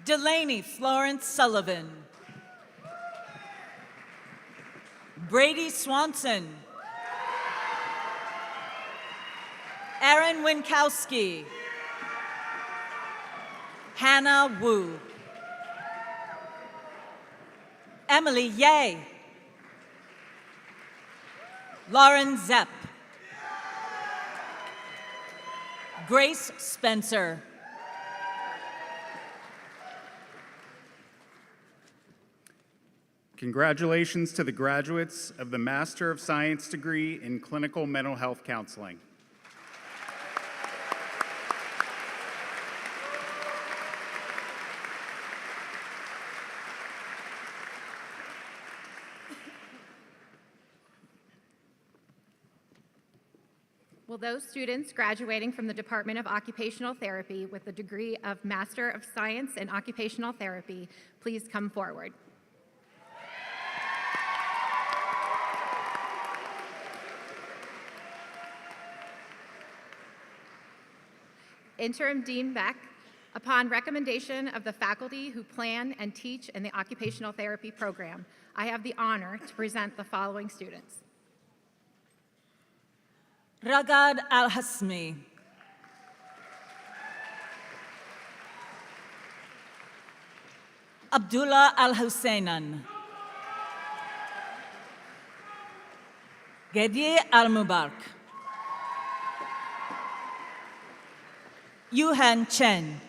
Delaney Florence Sullivan. Brady Swanson. Aaron Winkowski. Hannah Wu. Emily Ye. Lauren Zepp. Grace Spencer. Congratulations to the graduates of the Master of Science degree in Clinical Mental Health Counseling. Will those students graduating from the Department of Occupational Therapy with the degree of Master of Science in Occupational Therapy please come forward? Interim Dean Beck, upon recommendation of the faculty who plan and teach in the Occupational Therapy program, I have the honor to present the following students. Ragad Al-Hasmi. Abdullah Al-Husainan. Gedi Al-Mubarak. Yuhan Chen.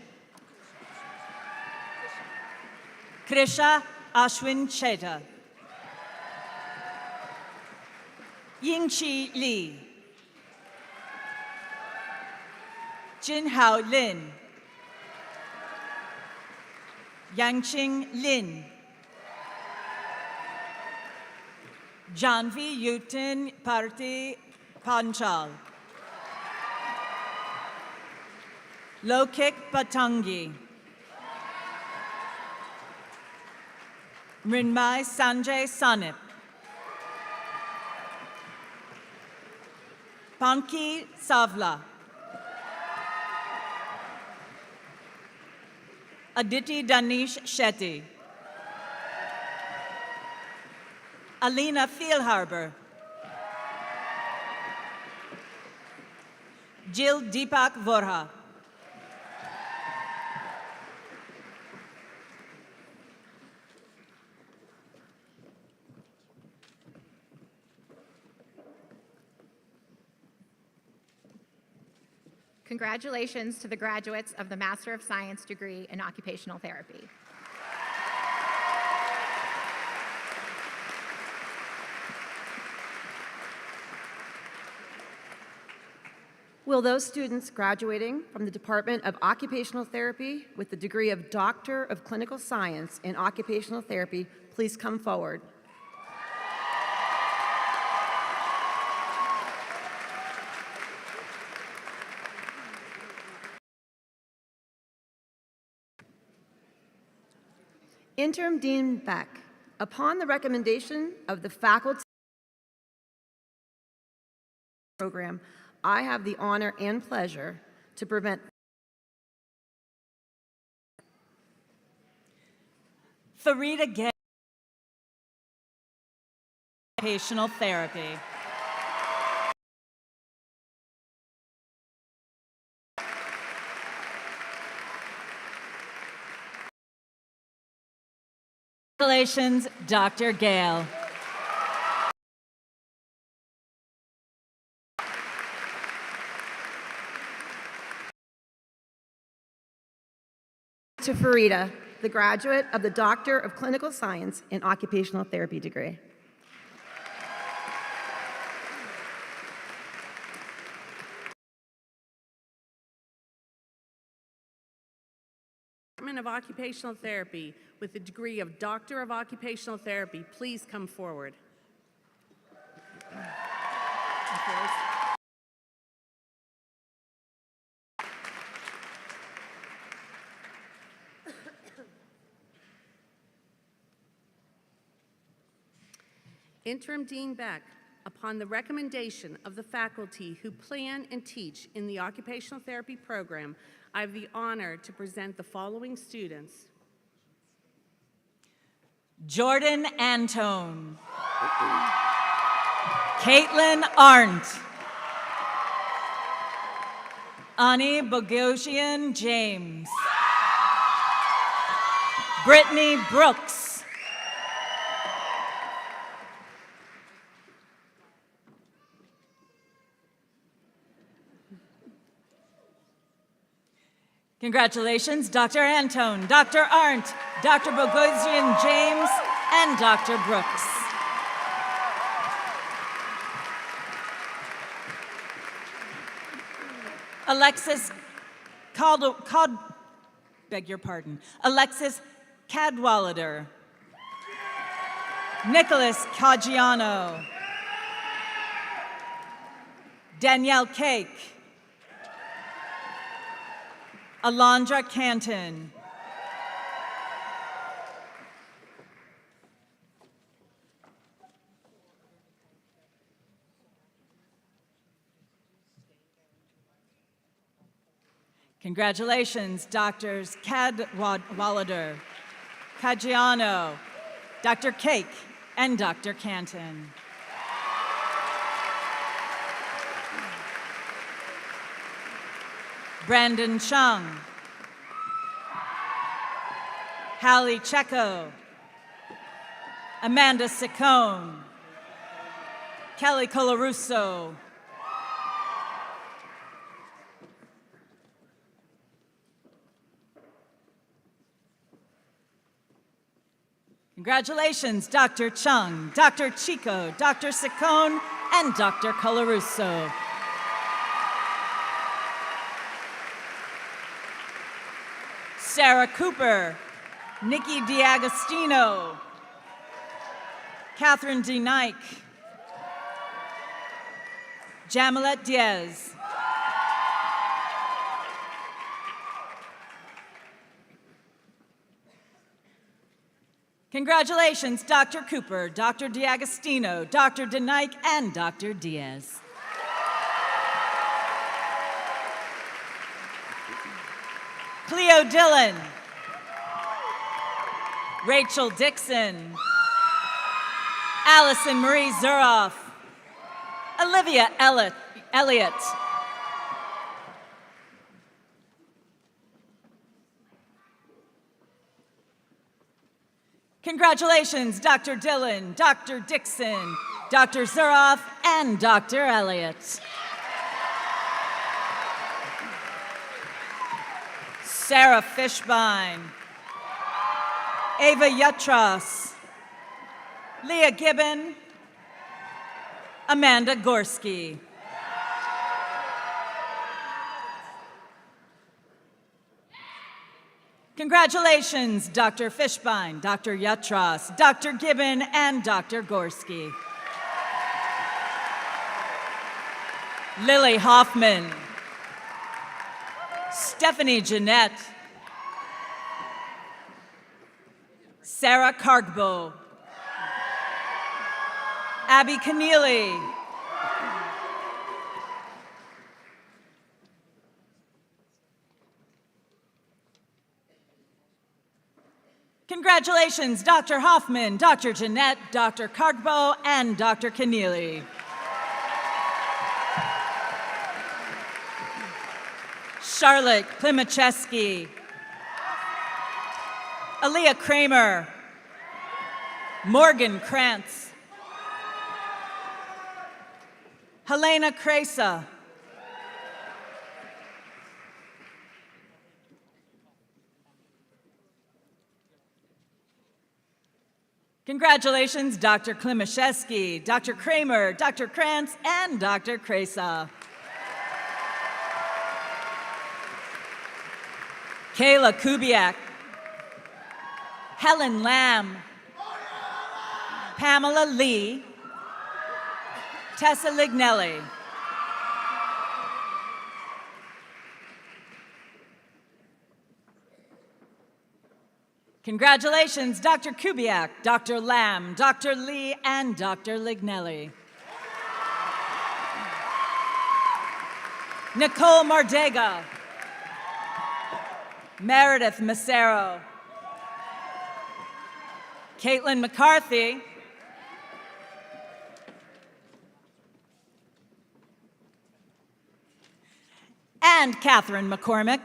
Krisha Ashwin Cheta. Yingqi Li. Jinhao Lin. Yangqing Lin. Janvi Yutin Party Panchal. Lokik Patangi. Mrinmai Sanjay Sanip. Panki Savla. Aditi Danish Shetty. Alina Feilharbour. Jill Deepak Vorha. Congratulations to the graduates of the Master of Science degree in Occupational Therapy. Will those students graduating from the Department of Occupational Therapy with the degree of Doctor of Clinical Science in Occupational Therapy please come forward? Interim Dean Beck, upon the recommendation of the faculty program, I have the honor and pleasure to present Farida Gay. Occupational Therapy. Congratulations, Dr. Gale. to Farida, the graduate of the Doctor of Clinical Science in Occupational Therapy degree. Department of Occupational Therapy with the degree of Doctor of Occupational Therapy, please come forward. Interim Dean Beck, upon the recommendation of the faculty who plan and teach in the Occupational Therapy program, I have the honor to present the following students. Jordan Antone. Caitlin Arndt. Ani Bogosian James. Brittany Brooks. Congratulations, Dr. Antone, Dr. Arndt, Dr. Bogosian James, and Dr. Brooks. Alexis Alexis Cadwallader. Nicholas Caggiano. Danielle Cake. Alondra Canton. Congratulations, Doctors Cadwallader, Caggiano, Dr. Cake, and Dr. Canton. Brandon Chung, Hallie Checo, Amanda Ciccone, Kelly Colarusso, congratulations, Dr. Chung, Dr. Chico, Dr. Ciccone, and Dr. Colarusso. Sarah Cooper, Nikki D'Agostino, Catherine D. Nike, Jamilet Diaz, congratulations, Dr. Cooper, Dr. D'Agostino, Dr. DeNike, and Dr. Diaz. Cleo Dillon, Rachel Dixon, Allison Marie Zuroff, Olivia Elliott, congratulations, Dr. Dillon, Dr. Dixon, Dr. Zuroff, and Dr. Elliott. Sarah Fishbein, Ava Yutros, Leah Gibbon, Amanda Gorski. Congratulations, Dr. Fishbein, Dr. Yutros, Dr. Gibbon, and Dr. Gorski. Lily Hoffman, Stephanie Jeanette, Sarah Cargbo, Abby Keneally, congratulations, Dr. Hoffman, Dr. Jeanette, Dr. Cargbo, and Dr. Keneally. Charlotte Klimacheski, Aaliyah Kramer, Morgan Krantz, Helena Kresa, congratulations, Dr. Klimaszewski, Dr. Kramer, Dr. Krantz, and Dr. Kresa. Kayla Kubiak, Helen Lamb, Pamela Lee, Tessa Lignelli. Congratulations, Dr. Kubiak, Dr. Lamb, Dr. Lee, and Dr. Lignelli. Nicole Mardega, Meredith Macero, Caitlin McCarthy, and Catherine McCormick.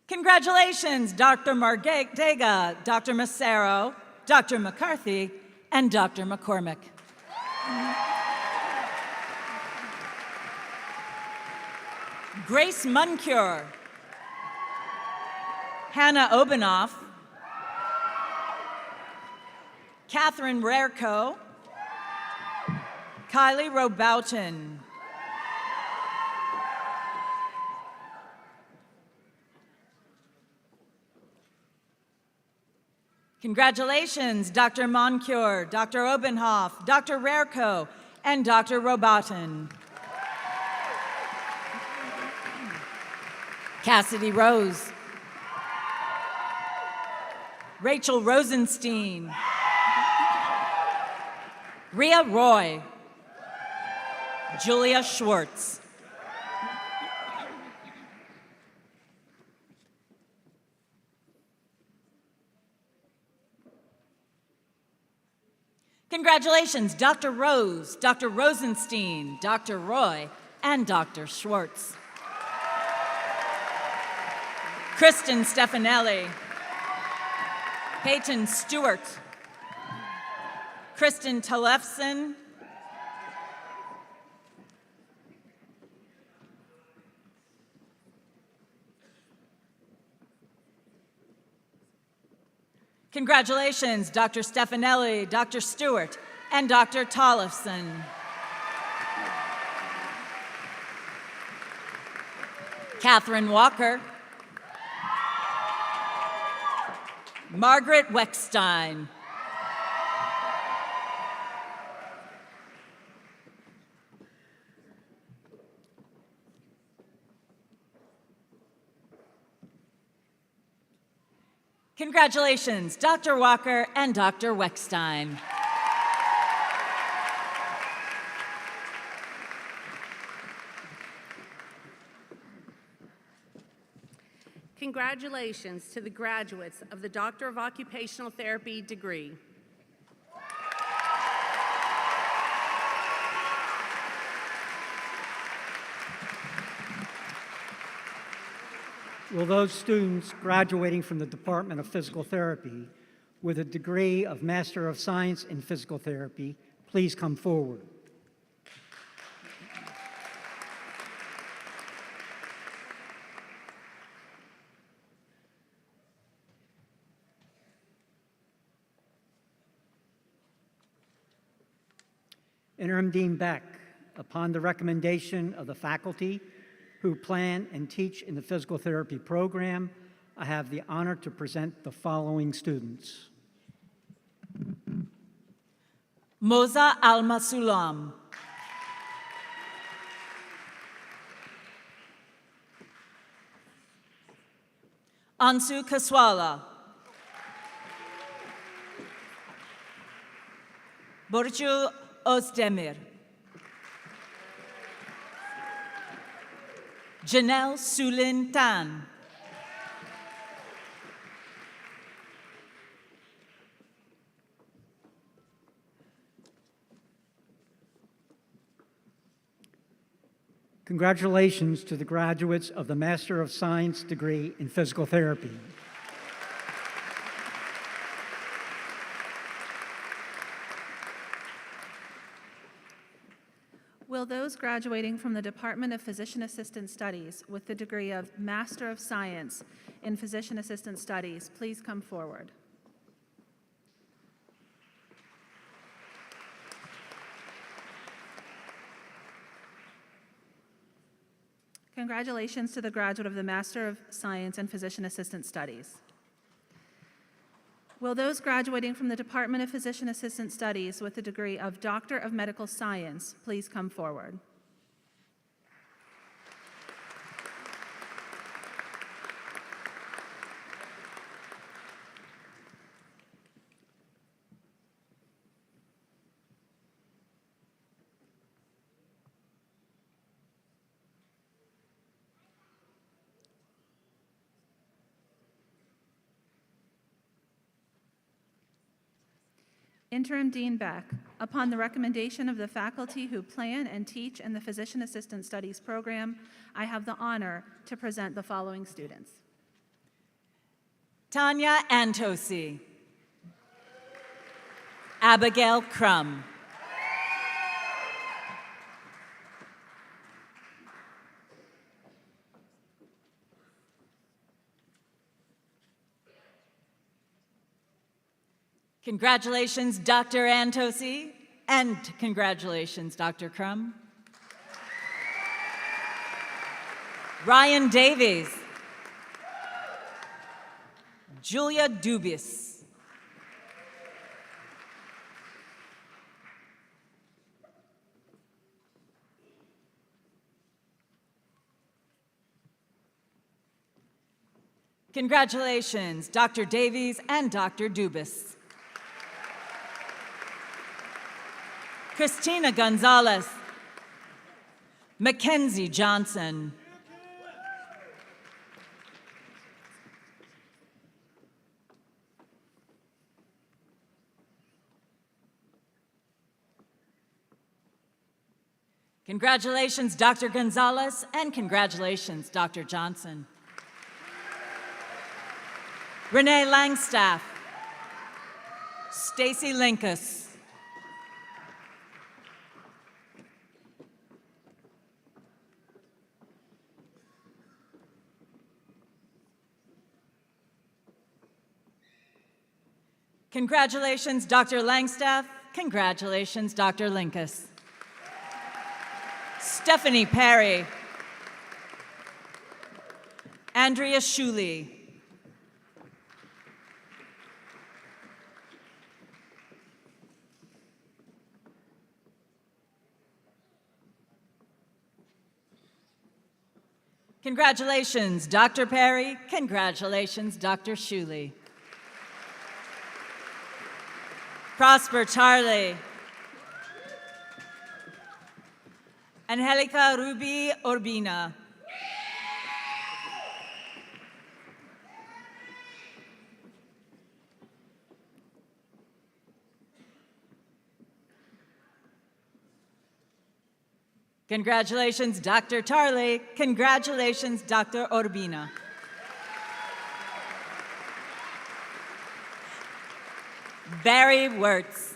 Congratulations, Dr. Mardega, Dr. Macero, Dr. McCarthy, and Dr. McCormick. Grace Muncure, Hannah Obenoff, Catherine Rarco, Kylie Roboughton, congratulations, Dr. Moncure, Dr. Obenhoff, Dr. Rarco, and Dr. Roboughton. Cassidy Rose, Rachel Rosenstein, Rhea Roy, Julia Schwartz. Congratulations, Dr. Rose, Dr. Rosenstein, Dr. Roy, and Dr. Schwartz. Kristen Stefanelli, Peyton Stewart, Kristen Talefson, congratulations, Dr. Stefanelli, Dr. Stewart, and Dr. Tollefson. Catherine Walker, Margaret Weckstein, congratulations, Dr. Walker and Dr. Weckstein. Congratulations to the graduates of the Doctor of Occupational Therapy degree. Will those students graduating from the Department of Physical Therapy with a degree of Master of Science in Physical Therapy please come forward? Interim Dean Beck, upon the recommendation of the faculty who plan and teach in the physical therapy program, I have the honor to present the following students. Moza Alma Sulam, Ansu Kaswala, Burcu Özdemir, Janelle Sulin Tan, Congratulations to the graduates of the Master of Science degree in Physical Therapy. Will those graduating from the Department of Physician Assistant Studies with the degree of Master of Science in Physician Assistant Studies please come forward? Congratulations to the graduate of the Master of Science in Physician Assistant Studies. Will those graduating from the Department of Physician Assistant Studies with the degree of Doctor of Medical Science please come forward? Interim Dean Beck, upon the recommendation of the faculty who plan and teach in the Physician Assistant Studies program, I have the honor to present the following students. Tanya Antosi, Abigail Crum. Congratulations, Dr. Antosi, and congratulations, Dr. Crum. Ryan Davies. Julia Dubis. Congratulations, Dr. Davies and Dr. Dubis. Christina Gonzalez. Mackenzie Johnson. Congratulations, Dr. Gonzalez, and congratulations, Dr. Johnson. Renee Langstaff. Stacy Linkus. Congratulations, Dr. Langstaff. Congratulations, Dr. Linkus. Stephanie Perry. Andrea Shuley. Congratulations, Dr. Perry. Congratulations, Dr. Shuley. Prosper Charlie. Angelica Ruby Urbina. Congratulations, Dr. Tarley. Congratulations, Dr. Urbina. Barry Wirtz.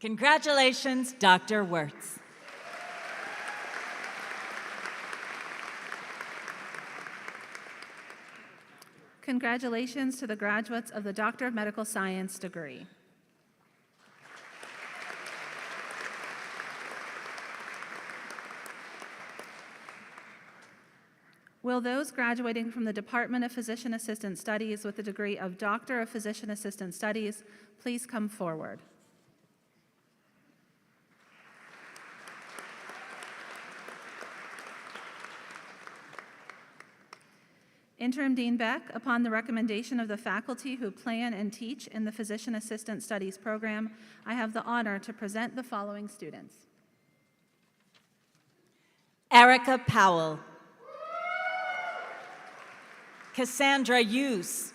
Congratulations, Dr. Wirtz. Congratulations to the graduates of the Doctor of Medical Science degree. Will those graduating from the Department of Physician Assistant Studies with the degree of Doctor of Physician Assistant Studies please come forward? Interim Dean Beck, upon the recommendation of the faculty who plan and teach in the Physician Assistant Studies program, I have the honor to present the following students. Erica Powell. Cassandra Hughes.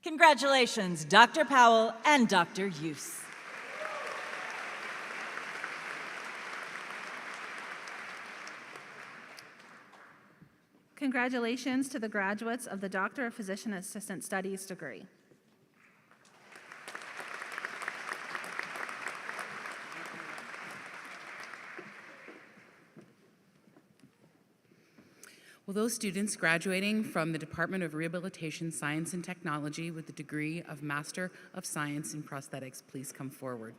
Congratulations, Dr. Powell and Dr. Hughes. Congratulations to the graduates of the Doctor of Physician Assistant Studies degree. Will those students graduating from the Department of Rehabilitation Science and Technology with the degree of Master of Science in Prosthetics please come forward?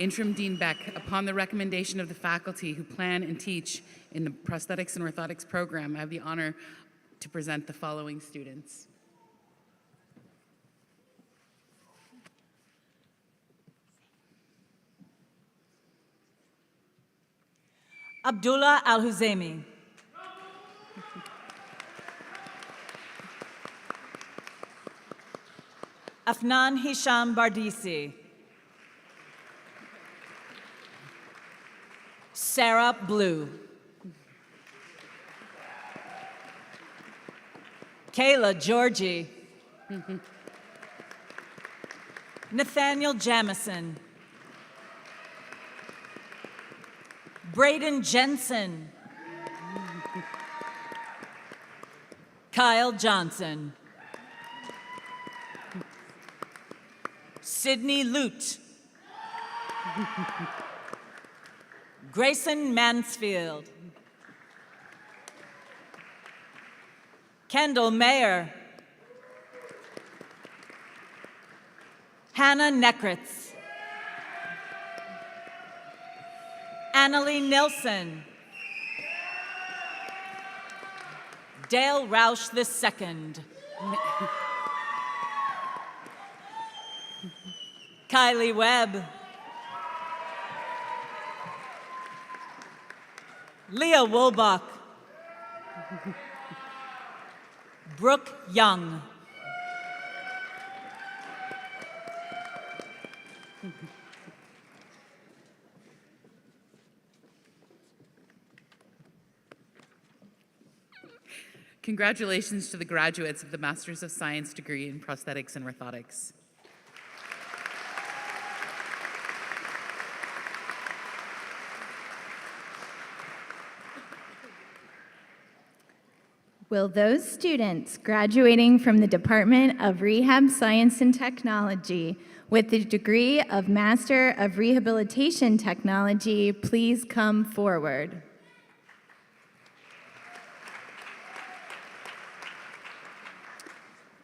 Interim Dean Beck, upon the recommendation of the faculty who plan and teach in the Prosthetics and Orthotics program, I have the honor to present the following students. Abdullah Al-Huzaimi. Afnan Hisham Bardisi. Sarah Blue. Kayla Georgie. Nathaniel Jamison. Braden Jensen. Kyle Johnson. Sydney Lute. Grayson Mansfield. Kendall Mayer. Hannah Nekritz. Annalie Nilsson. Dale Roush II. Kylie Webb. Leah Woolbach. Brooke Young. Congratulations to the graduates of the Masters of Science degree in Prosthetics and Orthotics. Will those students graduating from the Department of Rehab Science and Technology with the degree of Master of Rehabilitation Technology please come forward?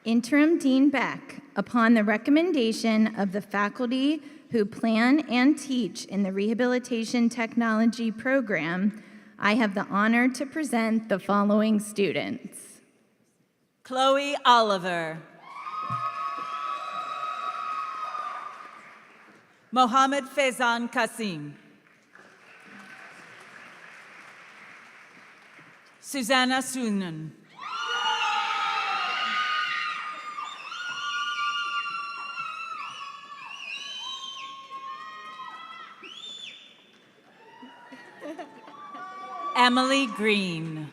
Interim Dean Beck, upon the recommendation of the faculty who plan and teach in the Rehabilitation Technology program, I have the honor to present the following students. Chloe Oliver. Mohammed Faizan Kasim. Susanna Sunan. Emily Green.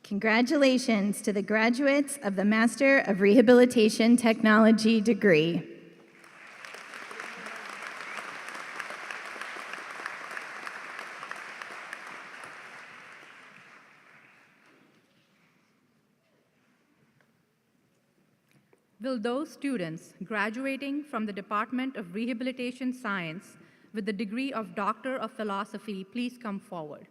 Congratulations to the graduates of the Master of Rehabilitation Technology degree. Will those students graduating from the Department of Rehabilitation Science with the degree of Doctor of Philosophy please come forward?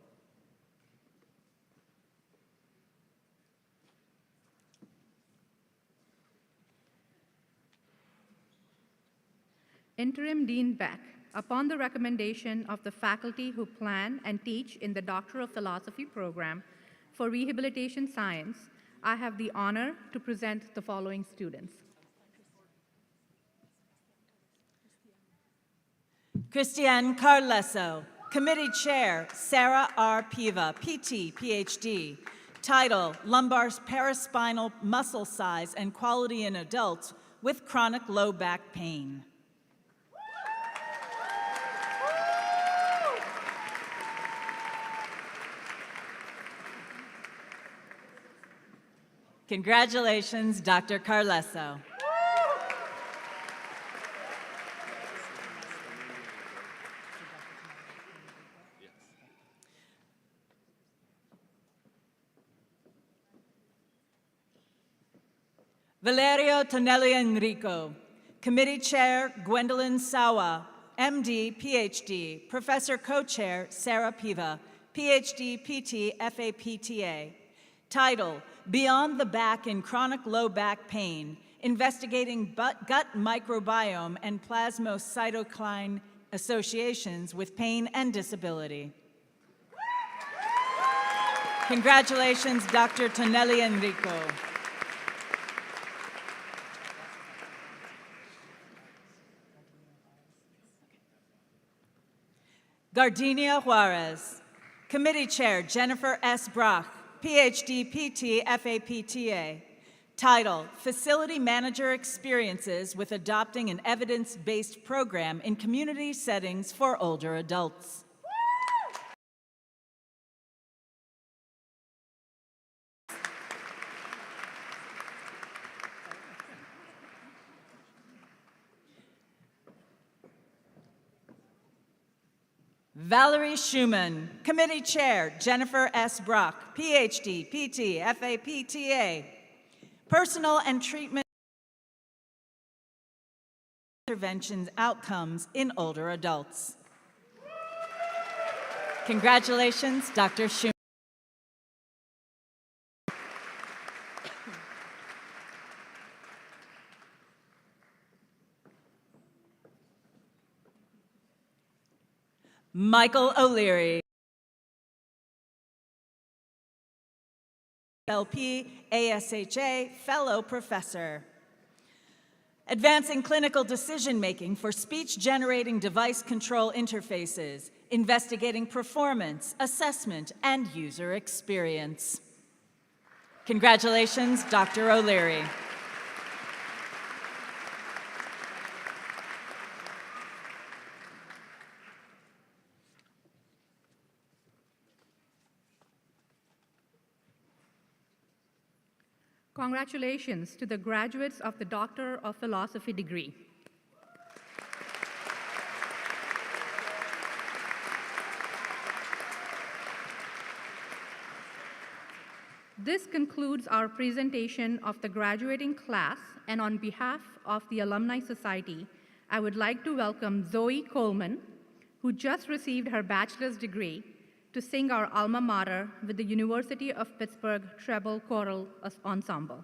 Interim Dean Beck, upon the recommendation of the faculty who plan and teach in the Doctor of Philosophy program for Rehabilitation Science, I have the honor to present the following students. Christiane Carlesso. Committee Chair, Sarah R. Piva, PT, PhD. Title, Lumbar Paraspinal Muscle Size and Quality in Adults with Chronic Low Back Pain. Congratulations, Dr. Carlesso. Valerio Tonelli Enrico. Committee Chair, Gwendolyn Sawa, MD, PhD. Professor Co-Chair, Sarah Piva, PhD, PT, FAPTA. Title, Beyond the Back in Chronic Low Back Pain, Investigating Gut Microbiome and Plasmacytokine Associations with Pain and Disability. Congratulations, Dr. Tonelli Enrico. Gardenia Juarez. Committee Chair Jennifer S. Brock, PhD, PT, FAPTA. Title, Facility Manager Experiences with Adopting an Evidence-Based Program in Community Settings for Older Adults. Valerie Schumann, Committee Chair Jennifer S. Brock, PhD, PT, FAPTA. Personal and treatment interventions outcomes in older adults. Congratulations, Dr. Schumann. Michael O'Leary. LP, ASHA, Fellow Professor. Advancing clinical decision-making for speech-generating device control interfaces, investigating performance, assessment, and user experience. Congratulations, Dr. O'Leary. Congratulations to the graduates of the Doctor of Philosophy degree. This concludes our presentation of the graduating class, and on behalf of the Alumni Society, I would like to welcome Zoe Coleman, who just received her bachelor's degree, to sing our alma mater with the University of Pittsburgh Treble Choral Ensemble.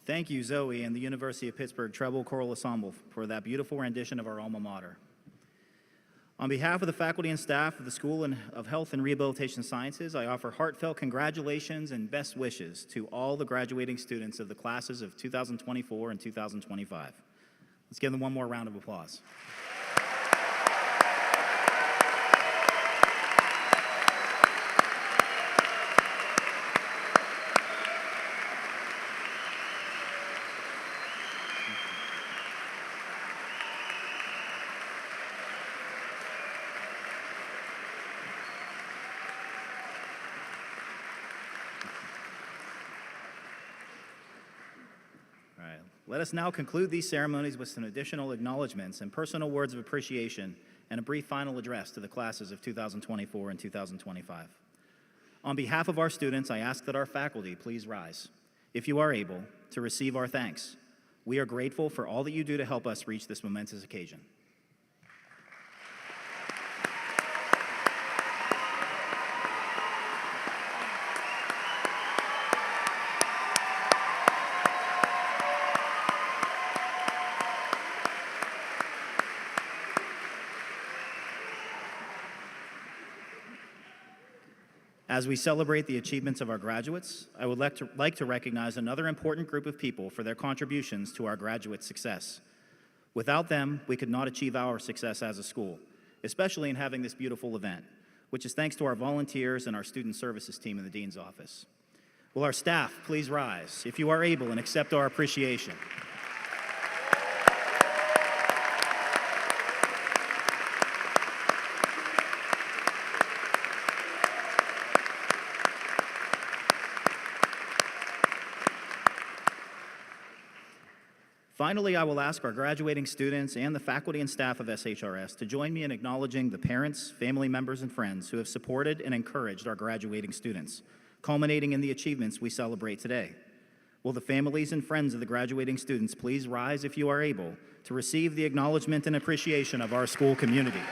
Thank you, Zoe, and the University of Pittsburgh Treble Choral Ensemble for that beautiful rendition of our alma mater. On behalf of the faculty and staff of the School of Health and Rehabilitation Sciences, I offer heartfelt congratulations and best wishes to all the graduating students of the classes of 2024 and 2025. Let's give them one more round of applause. Let us now conclude these ceremonies with some additional acknowledgments and personal words of appreciation and a brief final address to the classes of 2024 and 2025. On behalf of our students, I ask that our faculty please rise, if you are able, to receive our thanks. We are grateful for all that you do to help us reach this momentous occasion. As we celebrate the achievements of our graduates, I would like to recognize another important group of people for their contributions to our graduate success. Without them, we could not achieve our success as a school, especially in having this beautiful event, which is thanks to our volunteers and our student services team in the Dean's office. Will our staff please rise, if you are able, and accept our appreciation. Finally, I will ask our graduating students and the faculty and staff of SHRS to join me in acknowledging the parents, family members, and friends who have supported and encouraged our graduating students, culminating in the achievements we celebrate today. Will the families and friends of the graduating students please rise, if you are able, to receive the acknowledgement and appreciation of our school community.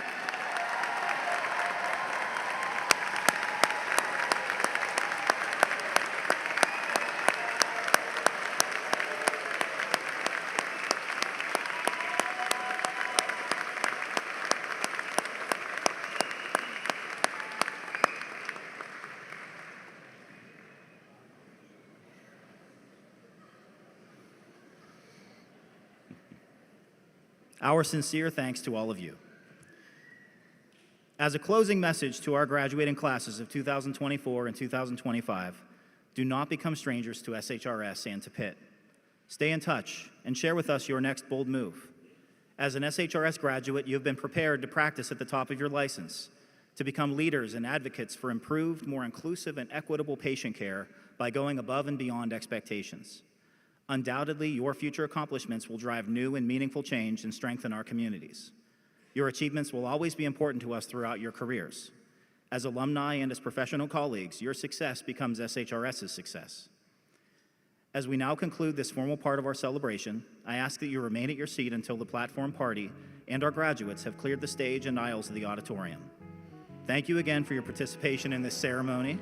Our sincere thanks to all of you. As a closing message to our graduating classes of 2024 and 2025, do not become strangers to SHRS and to Pitt. Stay in touch and share with us your next bold move. As an SHRS graduate, you have been prepared to practice at the top of your license, to become leaders and advocates for improved, more inclusive, and equitable patient care by going above and beyond expectations. Undoubtedly, your future accomplishments will drive new and meaningful change and strengthen our communities. Your achievements will always be important to us throughout your careers. As alumni and as professional colleagues, your success becomes SHRS's success. As we now conclude this formal part of our celebration, I ask that you remain at your seat until the platform party and our graduates have cleared the stage and aisles of the auditorium. Thank you again for your participation in this ceremony.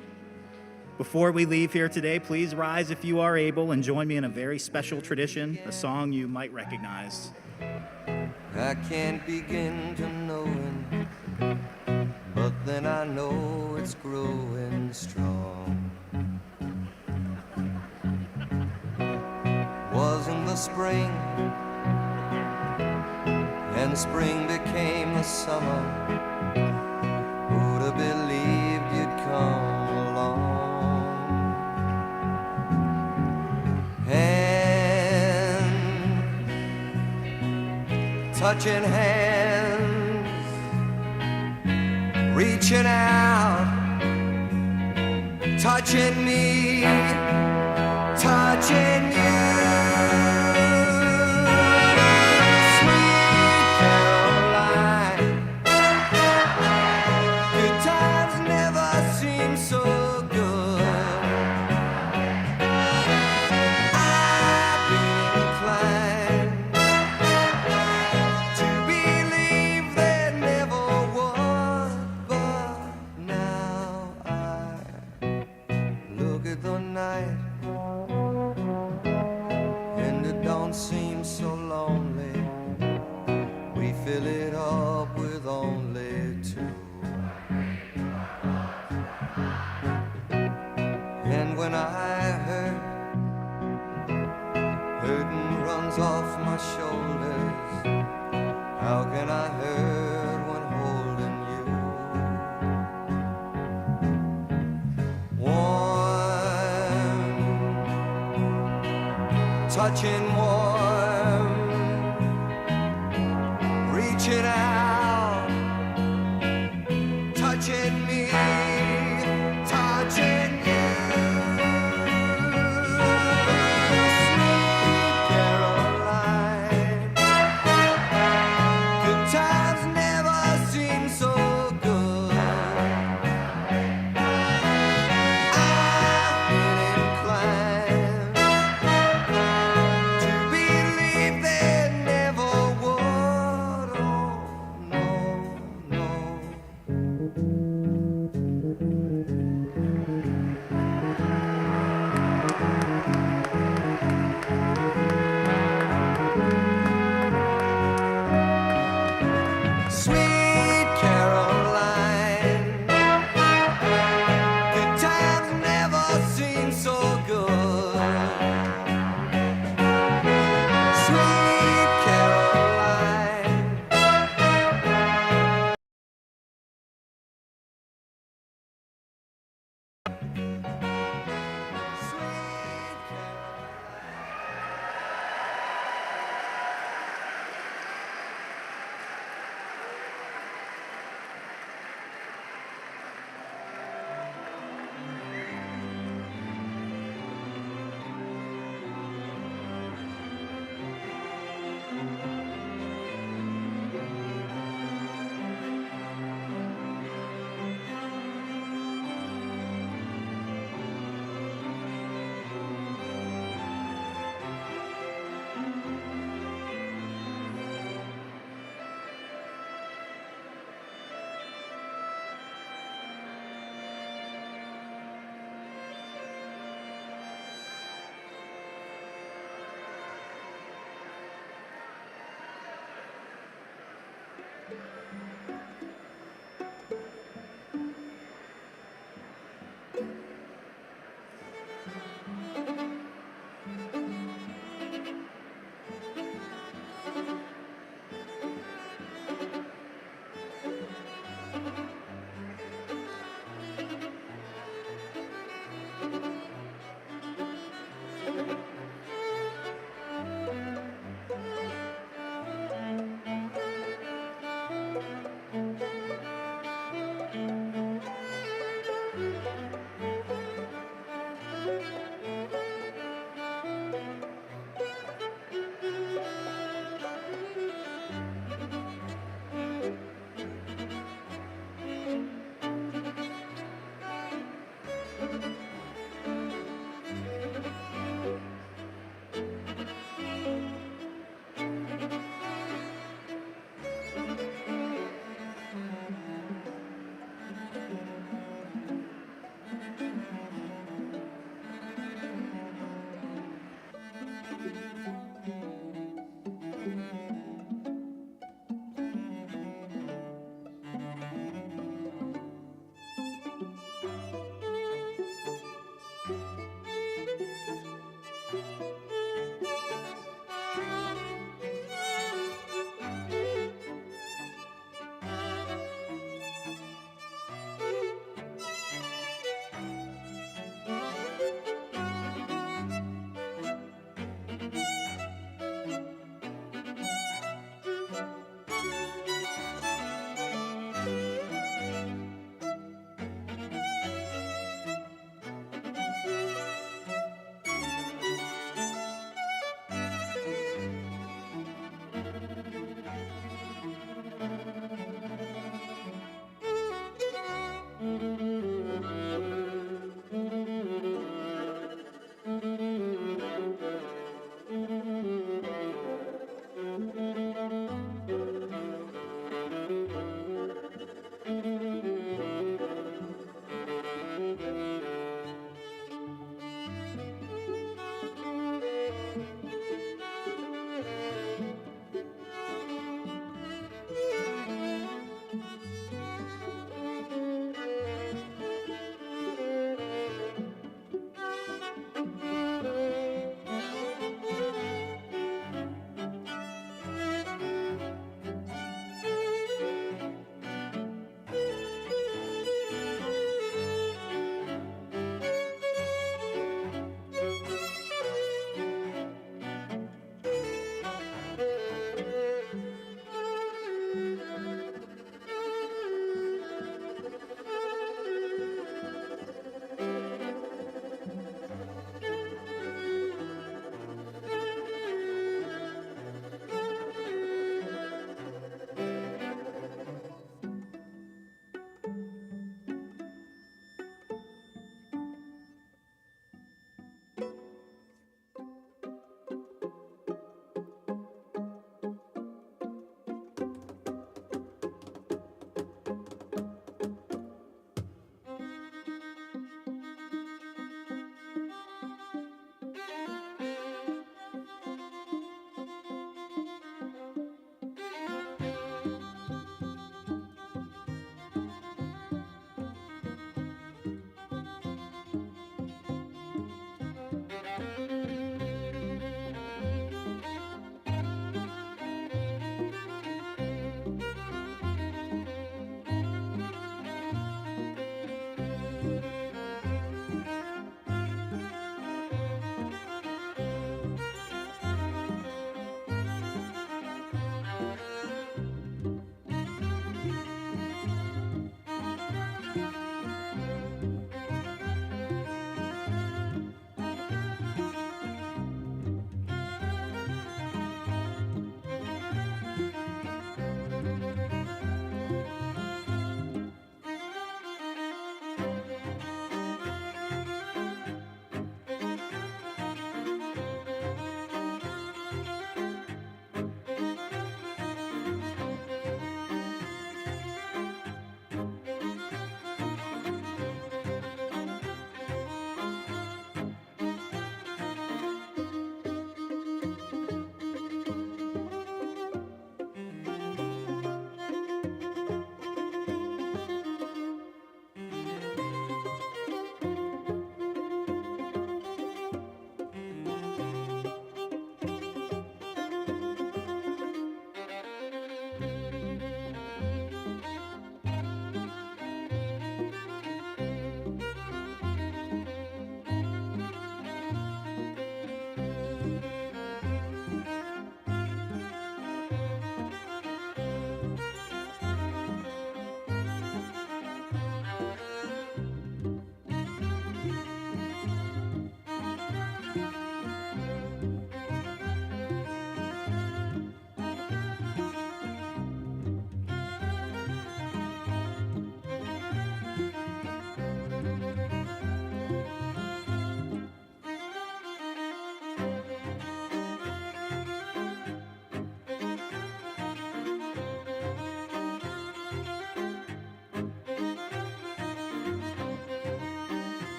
Before we leave here today, please rise if you are able and join me in a very special tradition, a song you might recognize. I can't begin to knowing, but then I know it's growing strong. Wasn't the spring, and spring became the summer. Who'd have believed you'd come along? Touching hands, reaching out, touching me, touching you. Sweet Caroline, good times never seem so good. I've been inclined to believe there never was, but now I look at the night and it don't seem so lonely. We fill it up with only two. And when I hurt, hurting runs off my shoulders. How can I hurt when holding you? Warm, touching warm, reaching out, touching me, touching you. Sweet Caroline,